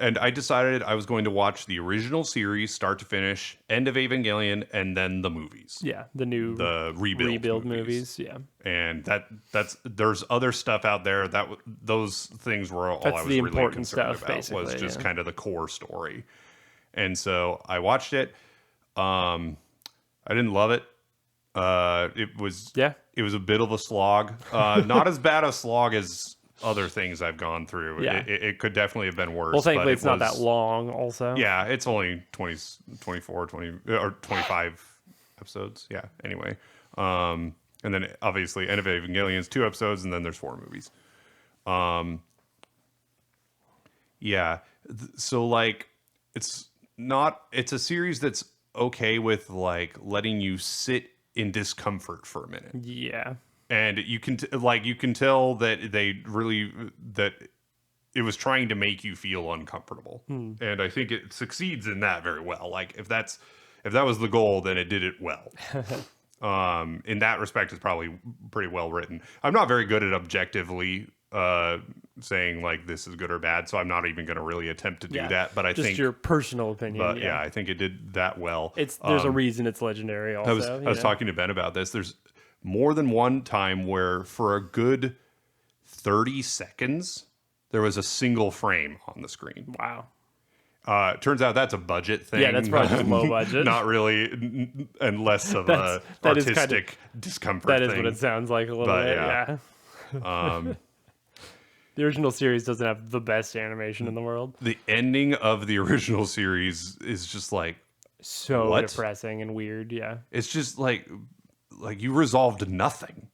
And I decided I was going to watch the original series, start to finish, end of Evangelion, and then the movies. Yeah, the rebuild movies. Yeah, And there's other stuff out there those things were all That's I was the really important concerned stuff, about was basically, just yeah. kind of the core story. And so I watched it. I didn't love it. It was a bit of a slog. Not as bad a slog as other things I've gone through. Yeah. It could definitely have been worse. well, thankfully but it's not that long. Also, Yeah, it's only 24, 20 or 25 episodes. Yeah. Anyway, and then obviously End of Evangelion is 2 episodes, and then there's 4 movies. Yeah. So it's a series that's okay with letting you sit in discomfort for a minute. Yeah, And you can tell that that it was trying to make you feel uncomfortable. And I think it succeeds in that very well. If that was the goal, then it did it well. In that respect, it's probably pretty well written. I'm not very good at objectively saying this is good or bad, so I'm not even going to really attempt to do that. But I just think your personal opinion. But yeah, I think it did that well. There's a reason it's legendary. Also, I was talking to Ben about this. There's more than one time where for a good 30 seconds there was a single frame on the screen. Wow. Turns out that's a budget thing. Yeah, that's probably just low budget. Not really, and less of a artistic discomfort That is thing. what it sounds like a little But, bit. yeah. Yeah. The original series doesn't have the best animation in the world. The ending of the original series is just like, So what? depressing and weird. Yeah. It's just like you resolved nothing.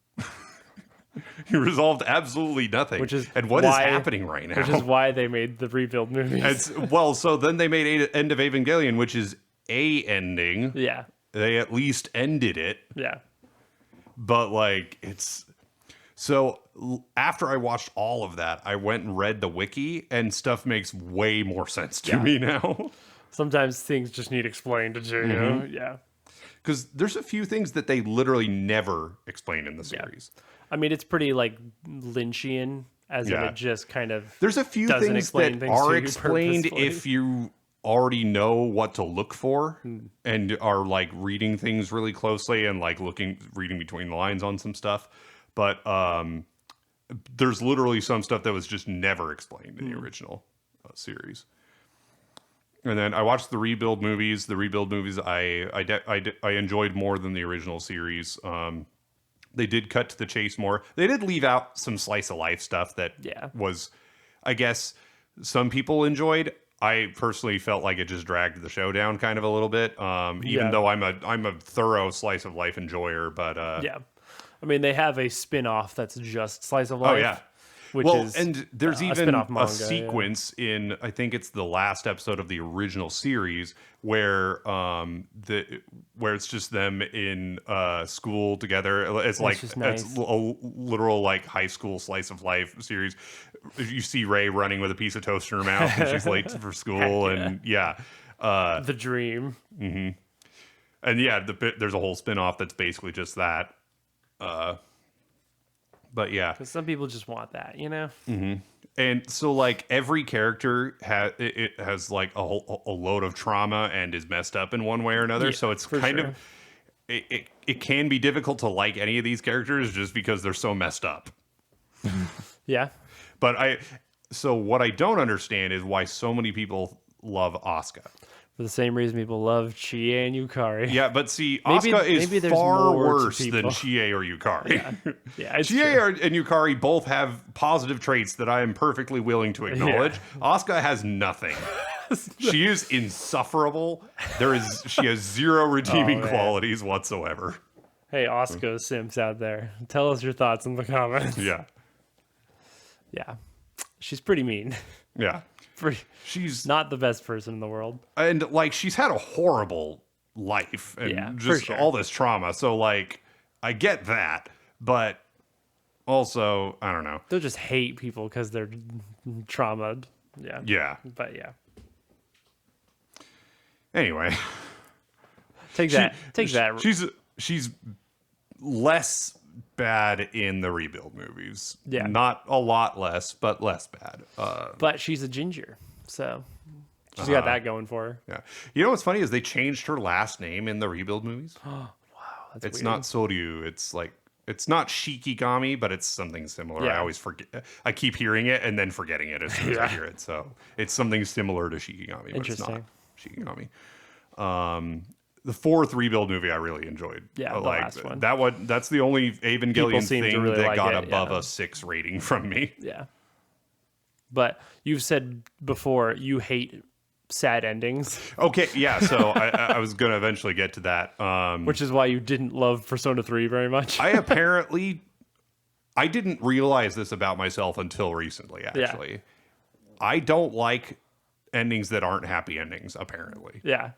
You resolved absolutely nothing. Which is and what is why- happening right now? Which is why they made the rebuild movies. So then they made End of Evangelion, which is a ending. Yeah. They at least ended it, Yeah. but like it's so after I watched all of that, I went and read the wiki, and stuff makes way more sense to me now. Sometimes things just need explained to you. Yeah. Because there's a few things that they literally never explain in the series. I mean, it's pretty like Lynchian, as in Yeah. it just kind of. There's a few Doesn't things explain that things to are you explained purposefully. if you already know what to look for and are like reading things really closely and like reading between the lines on some stuff. But there's literally some stuff that was just never explained in the original series. And then I watched the rebuild movies. The rebuild movies I enjoyed more than the original series. They did cut to the chase more. They did leave out some slice of life stuff that was, I guess, some people enjoyed. I personally felt like it just dragged the show down kind of a little bit. Even though I'm a thorough slice of life enjoyer, but Yeah. I mean, they have a spin-off that's just slice of life. oh yeah. Which is and there's a even spin-off a manga, sequence in, I think it's the last episode of the original series where where it's just them in school together. It's like just nice. it's a literal like high school slice of life series. You see Ray running with a piece of toast in her mouth and she's late for school, and the dream. and yeah, there's a whole spin-off that's basically just that. But yeah, Because some people just want that, you know? and so like every character has like a load of trauma and is messed up in one way or another. Yeah, So it's for kind sure. of it can be difficult to like any of these characters just because they're so messed up. Yeah. But so what I don't understand is why so many people love Asuka. For the same reason people love Chie and Yukari. Yeah, but see, Maybe- Asuka maybe is there's far more to worse than people. Chie or Yukari. Yeah, it's Chie true. and Yukari both have positive traits that I am perfectly willing to acknowledge. Asuka has nothing. She is insufferable. She has zero redeeming man. qualities whatsoever. Hey, Osco Simps out there. Tell us your thoughts in the comments. Yeah. Yeah. She's pretty mean. Yeah. She's not the best person in the world. And like she's had a horrible life and Yeah, for just sure. all this trauma. So like I get that, but also I don't know. They'll just hate people because they're traumatized. Yeah. Yeah. But yeah. Anyway, Take that. She's less bad in the rebuild movies. Yeah. Not a lot less, but less bad. But she's a ginger. So she's got that going for her. Yeah. You know what's funny is they changed her last name in the rebuild movies. That's It's weird. not Soryu. It's not Shikigami, but it's something similar. Yeah. I always forget. I keep hearing it and then forgetting it as soon as I Yeah. hear it. So it's something similar to Shikigami, but it's not Interesting. Shikigami. The fourth rebuild movie I really enjoyed. Yeah, the like last one. That's the only Evangelion seem to thing really that like got it, above yeah. a 6 rating from me. Yeah. But you've said before you hate sad endings, Okay, yeah. So I was gonna eventually get to that. which is why you didn't love Persona 3 very much. I didn't realize this about myself until recently. Actually, I don't like endings that aren't happy endings. Apparently, yeah.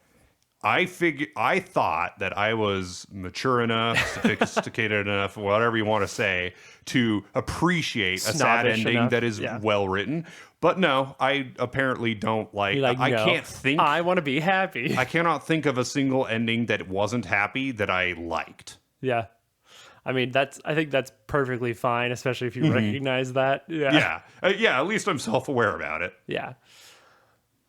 I thought that I was mature enough, sophisticated enough, whatever you want to say, to appreciate a sad Snobbish ending enough, that is yeah. well written. But no, I apparently don't like. You're like, I no, can't think. I want to be happy. I cannot think of a single ending that wasn't happy that I liked. Yeah. I mean, I think that's perfectly fine, especially if you recognize that. Yeah. Yeah. At least I'm self-aware about it. Yeah.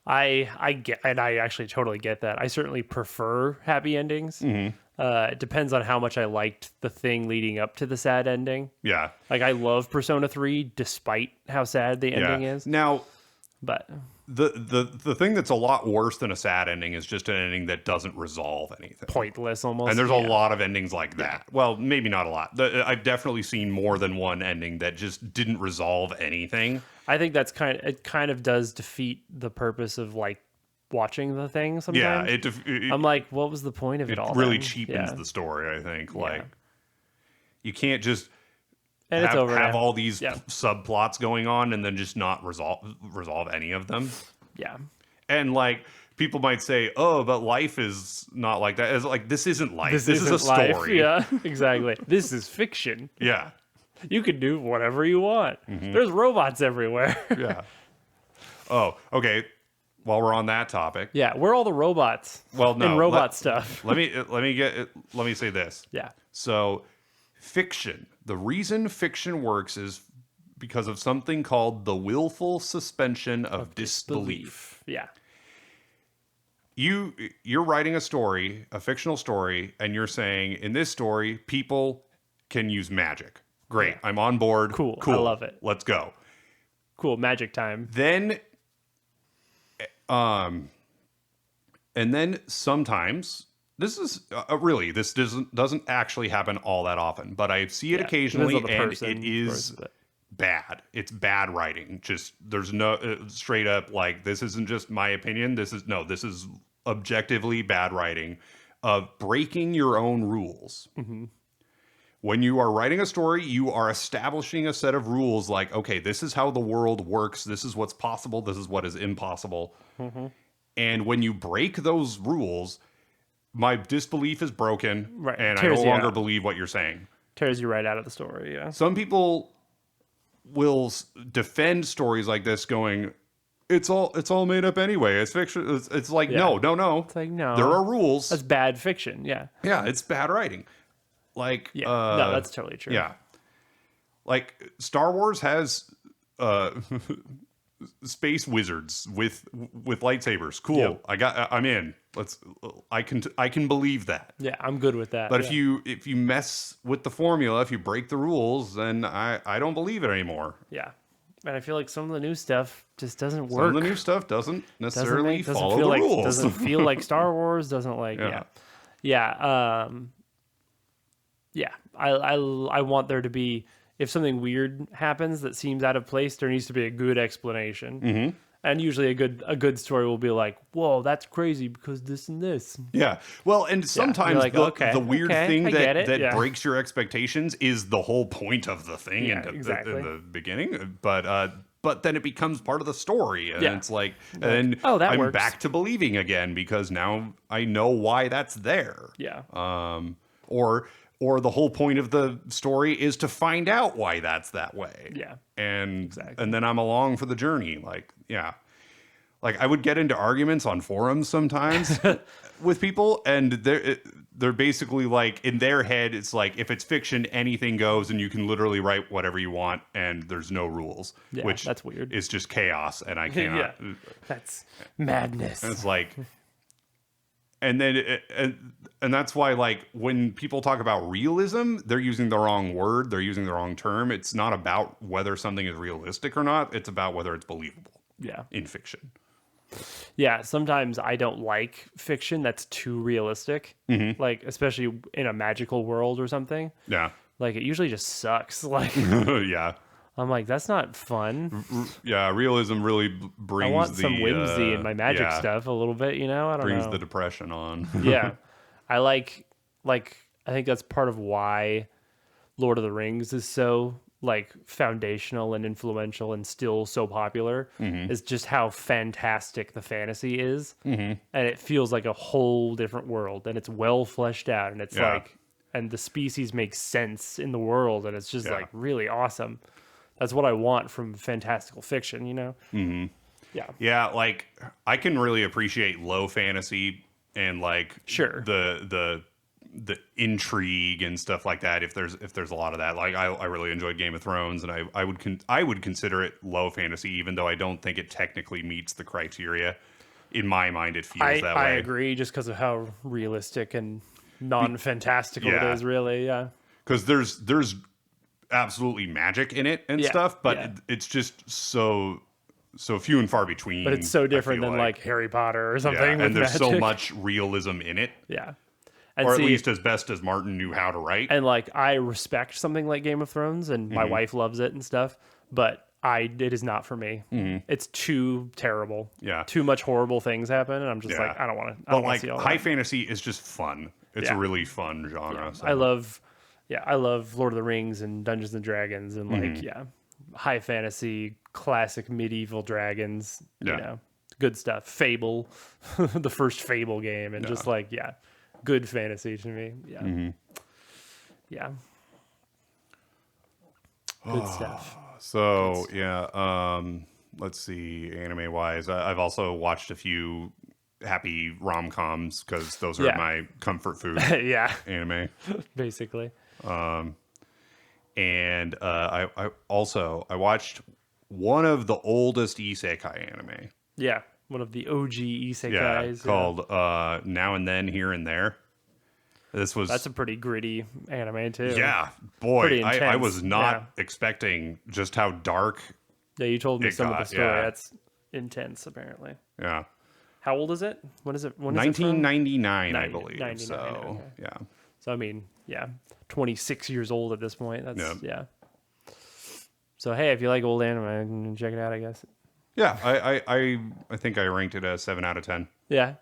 I get, and I actually totally get that. I certainly prefer happy endings. It depends on how much I liked the thing leading up to the sad ending. Yeah. Like I love Persona 3 despite how sad the ending is. Now, But The thing that's a lot worse than a sad ending is just an ending that doesn't resolve anything. pointless almost. And there's a Yeah. lot of endings like that. Well, maybe not a lot. I've definitely seen more than one ending that just didn't resolve anything. I think it kind of does defeat the purpose of like watching the thing Yeah, sometimes. it I'm like, what was the point of it all? really then? cheapens Yeah. the story, I think. Like, you can't just And it's over have now. all these Yeah. subplots going on and then just not resolve any of them. Yeah. And like people might say, "Oh, but life is not like that." It's like this isn't life. This is a isn't life. story. Yeah, exactly. This is fiction. Yeah. You can do whatever you want. There's robots everywhere. Yeah. Oh, okay. While we're on that topic, Yeah, we're all the robots. well, no, and robot stuff. let me say this. Yeah. So, fiction. The reason fiction works is because of something called the willful suspension of disbelief. Yeah. You're writing a story, a fictional story, and you're saying in this story people can use magic. Great. Yeah. I'm on board. Cool. I love it. Let's go. Cool. Magic time. Then and then sometimes this doesn't actually happen all that often, but I see it Yeah. occasionally, Depends on the and person, it of is course, but- bad. It's bad writing. Just there's no straight up like this isn't just my opinion. This is objectively bad writing of breaking your own rules. Mm-hmm. When you are writing a story, you are establishing a set of rules like, okay, this is how the world works. This is what's possible. This is what is impossible. Mm-hmm. And when you break those rules, my disbelief is broken, Right. and I Tears no you longer out. believe what you're saying. Tears you right out of the story. Yeah. Some people will defend stories like this going, it's all made up anyway. It's fiction. It's like, Yeah. no. It's like, no. There are rules. That's bad fiction. Yeah. Yeah, it's bad writing. Like, Yeah. No, that's totally true. yeah. Like Star Wars has space wizards with lightsabers. Cool. Yep. I'm in. I can believe that. Yeah. I'm good with that. But yeah. if you mess with the formula, if you break the rules, then I don't believe it anymore. Yeah. And I feel like some of the new stuff just doesn't work. Some of the new stuff doesn't necessarily follow feel the like, rules. Doesn't feel like Star Wars. Doesn't like Yeah. yeah. Yeah. I want there to be, if something weird happens that seems out of place, there needs to be a good explanation. Mm-hmm. And usually a good story will be like, whoa, that's crazy because this and this. Yeah. Well, and sometimes You're like, okay, the weird okay, thing I get it, that yeah. breaks your expectations is the whole point of the thing Yeah, in exactly. the beginning. But then it becomes part of the story, and Yeah. it's like, and oh, that I'm works. back to believing again because now I know why that's there. Yeah. Or the whole point of the story is to find out why that's that way. Yeah. And then I'm along for the journey. Like, yeah. Like I would get into arguments on forums sometimes with people, and they're basically like, in their head, it's like, if it's fiction, anything goes, and you can literally write whatever you want, and there's no rules. Yeah, which that's weird. It's just chaos, and I cannot. Yeah. That's madness. And it's like, and then and that's why, like, when people talk about realism, they're using the wrong word, they're using the wrong term. It's not about whether something is realistic or not. It's about whether it's believable Yeah. in fiction. Yeah, sometimes I don't like fiction that's too realistic. Mm-hmm. Like, especially in a magical world or something. Yeah. Like, it usually just sucks. Like, Yeah. I'm like, that's not fun. Yeah, realism really brings I want some whimsy in my magic yeah, stuff a little bit, you know? I don't brings know. the depression on. Yeah. I like, I think that's part of why Lord of the Rings is so, like, foundational and influential and still so popular, is just how fantastic the fantasy is. Mm-hmm. And it feels like a whole different world, and it's well fleshed out, and it's Yeah. like, and the species make sense in the world, and it's just Yeah. like really awesome. That's what I want from fantastical fiction, you know? Mm-hmm. Yeah. Yeah, like I can really appreciate low fantasy and like Sure. the intrigue and stuff like that. If there's a lot of that, like I really enjoyed Game of Thrones, and I would consider it low fantasy, even though I don't think it technically meets the criteria. In my mind, it feels that way. I agree, just because of how realistic and non-fantastical Yeah. it is, really. Yeah. Because there's absolutely magic in it and Yeah, stuff, but yeah. it's just so so few and far between. But it's so I different feel than like Harry Potter or something. yeah, with and there's so magic. much realism in it, Yeah. And or at see, least as best as Martin knew how to write. and like I respect something like Game of Thrones, and my wife loves it and stuff, but it is not for me. It's too terrible. Yeah. Too much horrible things happen, and I'm just Yeah. like, I don't want to. I But don't want like to see all high that. fantasy is just fun. It's Yeah. a really fun genre. Yeah. So. I love Lord of the Rings and Dungeons and Dragons and like high fantasy, classic medieval dragons. Yeah. You know, good stuff. Fable, the first Fable game, and just like good fantasy to me. Yeah. Yeah. Good stuff. So yeah, let's see. Anime wise, I've also watched a few happy rom coms because those are Yeah. my comfort food Yeah. anime. Basically. And I watched one of the oldest isekai anime. Yeah. One of the OG Yeah, isekais. called Now and Then Here and There. This was That's a pretty gritty anime too. yeah, boy. Pretty I intense, was not expecting just how dark. Yeah, you told me It some of got- the story. yeah. That's intense, apparently. Yeah, How old is it? When is it? When is it from? 1999, I 90 believe. 99, So okay. yeah. So I mean, 26 years old at this point. That's yeah. So hey, if you like old anime, check it out. I guess. Yeah, I think I ranked it as 7 out of 10. Yeah,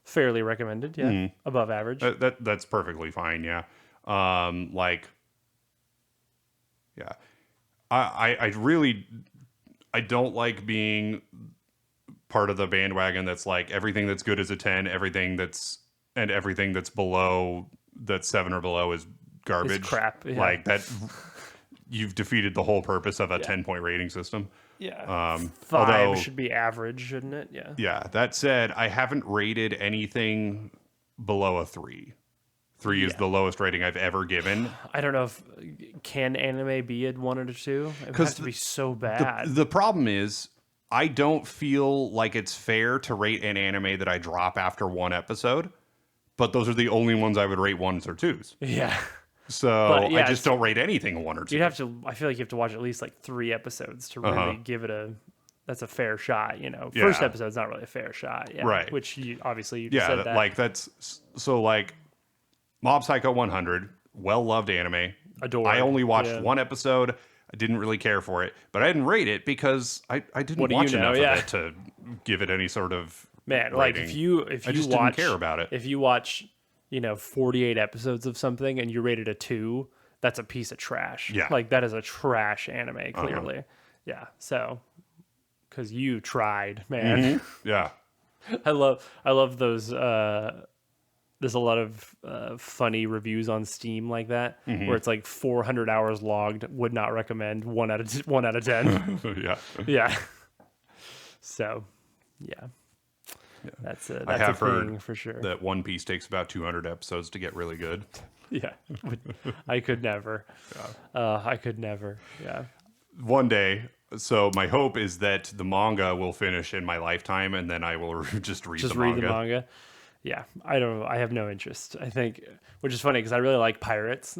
fairly recommended. Yeah, above average. That's perfectly fine. Yeah, like, yeah, I really I don't like being part of the bandwagon that's like everything that's good is a 10, everything that's below that's 7 or below is garbage. It's crap. Yeah. Like that, you've defeated the whole purpose of a 10-point rating system. Yeah. 5 although- should be average, shouldn't it? Yeah. Yeah, that said, I haven't rated anything below a 3. 3 is the lowest rating I've ever given. I don't know if can anime be a 1 or a 2. It has to be so bad. The problem is, I don't feel like it's fair to rate an anime that I drop after one episode, but those are the only ones I would rate 1s or 2s. yeah. So But, yeah, I just don't rate anything a 1 or 2. You'd have to. I feel like you have to watch at least like 3 episodes to really give it a. That's a fair shot, you know. First Yeah. episode's not really a fair shot, yeah. Right. Which you obviously you Yeah, said that. like that's so like Mob Psycho 100, well loved anime. Adored. I only watched Yeah. one episode. I didn't really care for it, but I didn't rate it because I didn't What do you watch know? enough Yeah. of it to give it any sort of Man, rating. like if you I just watch, didn't care about it. If you watch, 48 episodes of something and you rate it a 2, that's a piece of trash. Yeah. Like that is a trash anime, clearly. Yeah. So, because you tried, man. Yeah. I love those. There's a lot of funny reviews on Steam like that, where it's like 400 hours logged. Would not recommend. 1 out of 10. Yeah. Yeah. So, yeah. That's a I have thing heard for sure. that One Piece takes about 200 episodes to get really good. Yeah. I could never. I could never. Yeah. One day. So my hope is that the manga will finish in my lifetime, and then I will just read the manga. Yeah. I have no interest. I think, which is funny because I really like pirates,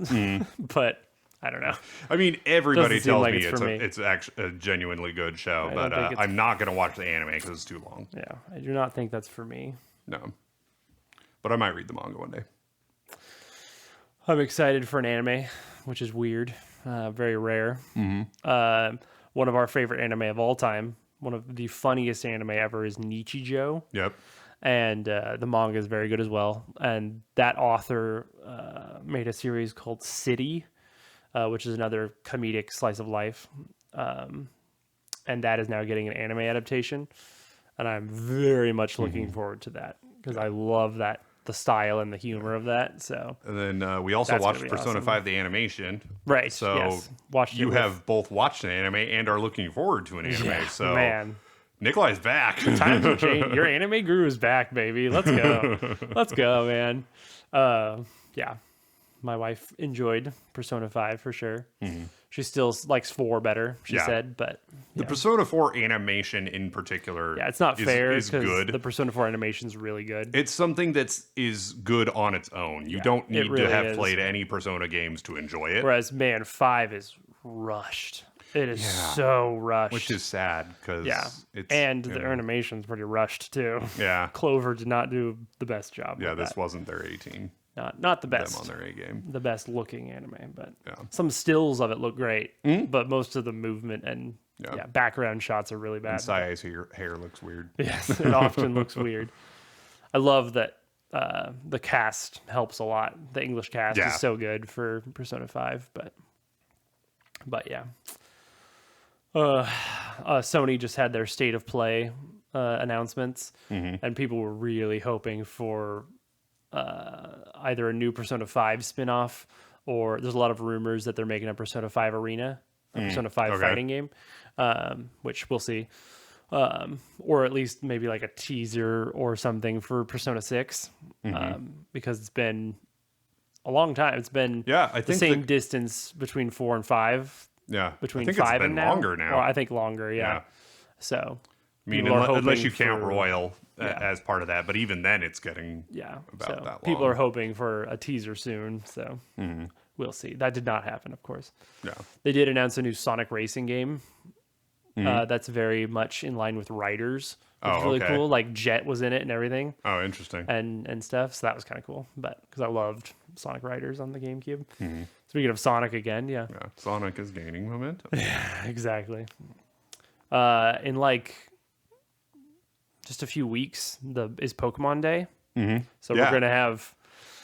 but I don't know. I mean, everybody Doesn't seem tells like me it's for me. it's actually a genuinely good show, don't but think it's- I'm not going to watch the anime because it's too long. Yeah. I do not think that's for me. No. But I might read the manga one day. I'm excited for an anime, which is weird, very rare. One of our favorite anime of all time, one of the funniest anime ever, is Nichijou, Yep. and the manga is very good as well. And that author made a series called City, which is another comedic slice of life, and that is now getting an anime adaptation, and I'm very much looking forward to that because I love the style and the humor of that. So And then we also That's gonna watched be Persona awesome. 5 the animation. right, So yes. Watched it you with- have both watched an anime and are looking forward to an anime. yeah, So man. Nicolai's back. Times have changed. Your anime guru is back, baby. Let's go. Let's go, man. Yeah. My wife enjoyed Persona 5 for sure. She still likes 4 better, she Yeah. said, but The Persona 4 animation in particular yeah, it's not fair is because good. the Persona 4 animation is really good. It's something is good on its own. You don't need really to have is. played any Persona games to enjoy it. Whereas, man, 5 is rushed. It is Yeah. so rushed. Which is sad because yeah. it's And you the know, animation's pretty rushed too. yeah, Clover did not do the best job yeah. with This that. wasn't their 18. Not the Them best. on their A game. The best looking anime, but Yeah. some stills of it look great, but most of the movement and background shots are really bad. And Sae's hair looks weird. Yes, it often looks weird. I love that the cast helps a lot. The English cast Yeah. is so good for Persona 5, but yeah. Sony just had their state of play announcements, and people were really hoping for either a new Persona 5 spin-off, or there's a lot of rumors that they're making a Persona 5 Arena, a Persona 5 okay. fighting game, which we'll see. Or at least maybe like a teaser or something for Persona 6, because it's been a long time. It's been Yeah, I the think same distance between 4 and 5, Yeah, between I think 5 it's been and now. longer now. Well, I think longer, yeah. Yeah. So, I mean, people are unless hoping you count for- Royal Yeah. as part of that, but even then, it's getting yeah. about So that people long. are hoping for a teaser soon. So we'll see. That did not happen, of course. Yeah, They did announce a new Sonic racing game. That's very much in line with Riders, which is Oh, really okay. cool. Like Jet was in it and everything, Oh, interesting. and stuff. So that was kind of cool. But because I loved Sonic Riders on the GameCube. Speaking of Sonic again, yeah, Yeah, Sonic is gaining momentum. exactly. In like just a few weeks, is Pokemon Day. So Yeah. we're gonna have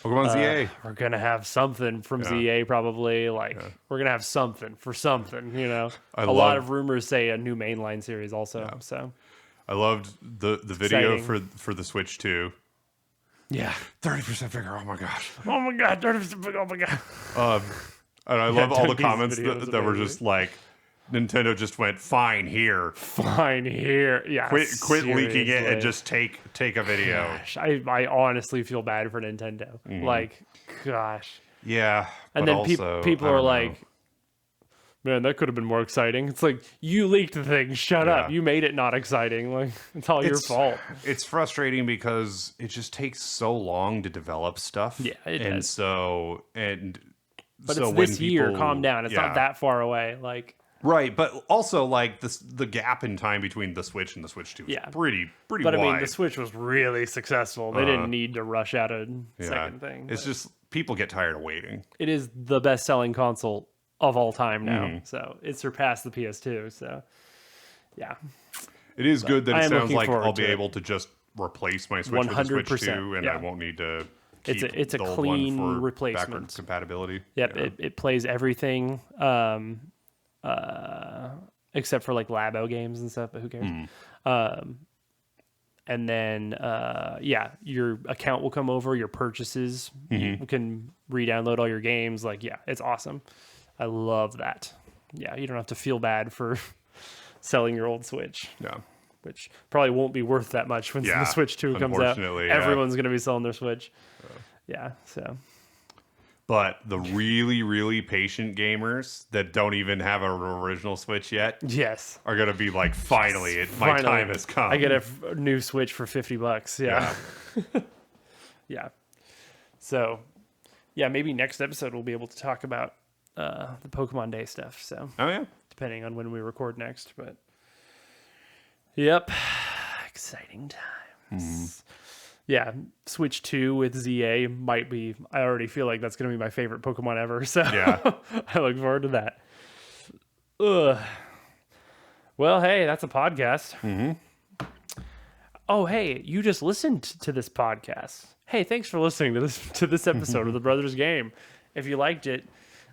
Pokemon ZA. we're gonna have something from ZA probably. Like we're gonna have something for something. You know, a lot love- of rumors say a new mainline series also. So I loved the video Exciting. for the Switch 2. yeah. 30% bigger. Oh my gosh. Oh my god! 30%. Oh my god! And I love all the Dougie's comments video was that were amazing. just like, Nintendo just went fine here. Fine here. Yeah. Quit leaking it and seriously. just take a video. Gosh, I honestly feel bad for Nintendo. Like, gosh. Yeah, And but then also, people I are don't know. like, man, that could have been more exciting. It's like, you leaked the thing. Shut up. Yeah. You made it not exciting. Like, it's all your fault. It's frustrating because it just takes so long to develop stuff. Yeah, it and does. so But so it's when this year. people- Calm down. It's yeah. not that far away. Like, right. But also like the gap in time between the Switch and the Switch 2 is Yeah. pretty but wide. I mean, the Switch was really successful. They didn't need to rush out a second thing. It's just people get tired of waiting. It is the best selling console of all time now. Mm-hmm. So it surpassed the PS2. So yeah, It is good that I it am sounds looking like forward I'll to be it. able to just replace my Switch with a Switch 100%, 2 and yeah. I won't need to keep it's a the old clean one for replacement. backwards compatibility. yep. Yeah. It plays everything except for like Labo games and stuff. But who cares? And then your account will come over. Your purchases, you can re-download all your games. Like it's awesome. I love that. Yeah, you don't have to feel bad for selling your old Switch, Yeah. which probably won't be worth that much when Yeah, the Switch 2 comes out. unfortunately, yeah. Everyone's going to be selling their Switch. Yeah, so But the really, really patient gamers that don't even have an original Switch yet yes. are going to be like, finally, my Finally, time has come. I get a new Switch for $50. Yeah. Yeah. So, yeah, maybe next episode we'll be able to talk about the Pokemon Day stuff. So, Oh, yeah. depending on when we record next, but yep, exciting times. Yeah, Switch 2 with ZA might be. I already feel like that's going to be my favorite Pokemon ever. So Yeah. I look forward to that. Ugh. Well, hey, that's a podcast. Oh, hey, you just listened to this podcast. Hey, thanks for listening to this episode of The Brothers Game. If you liked it,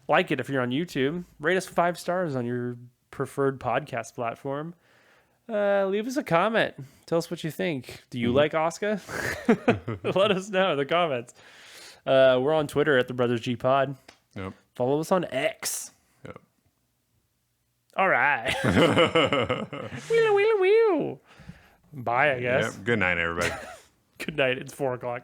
like it if you're on YouTube. Rate us 5 stars on your preferred podcast platform. Leave us a comment. Tell us what you think. Do you like Oscar? Let us know in the comments. We're on Twitter at The Brothers G Pod. Yep. Follow us on X. Yep. All right. Wheel, wheel, wheel. Bye, I guess. Yep. Good night, everybody. Good night. It's 4:00.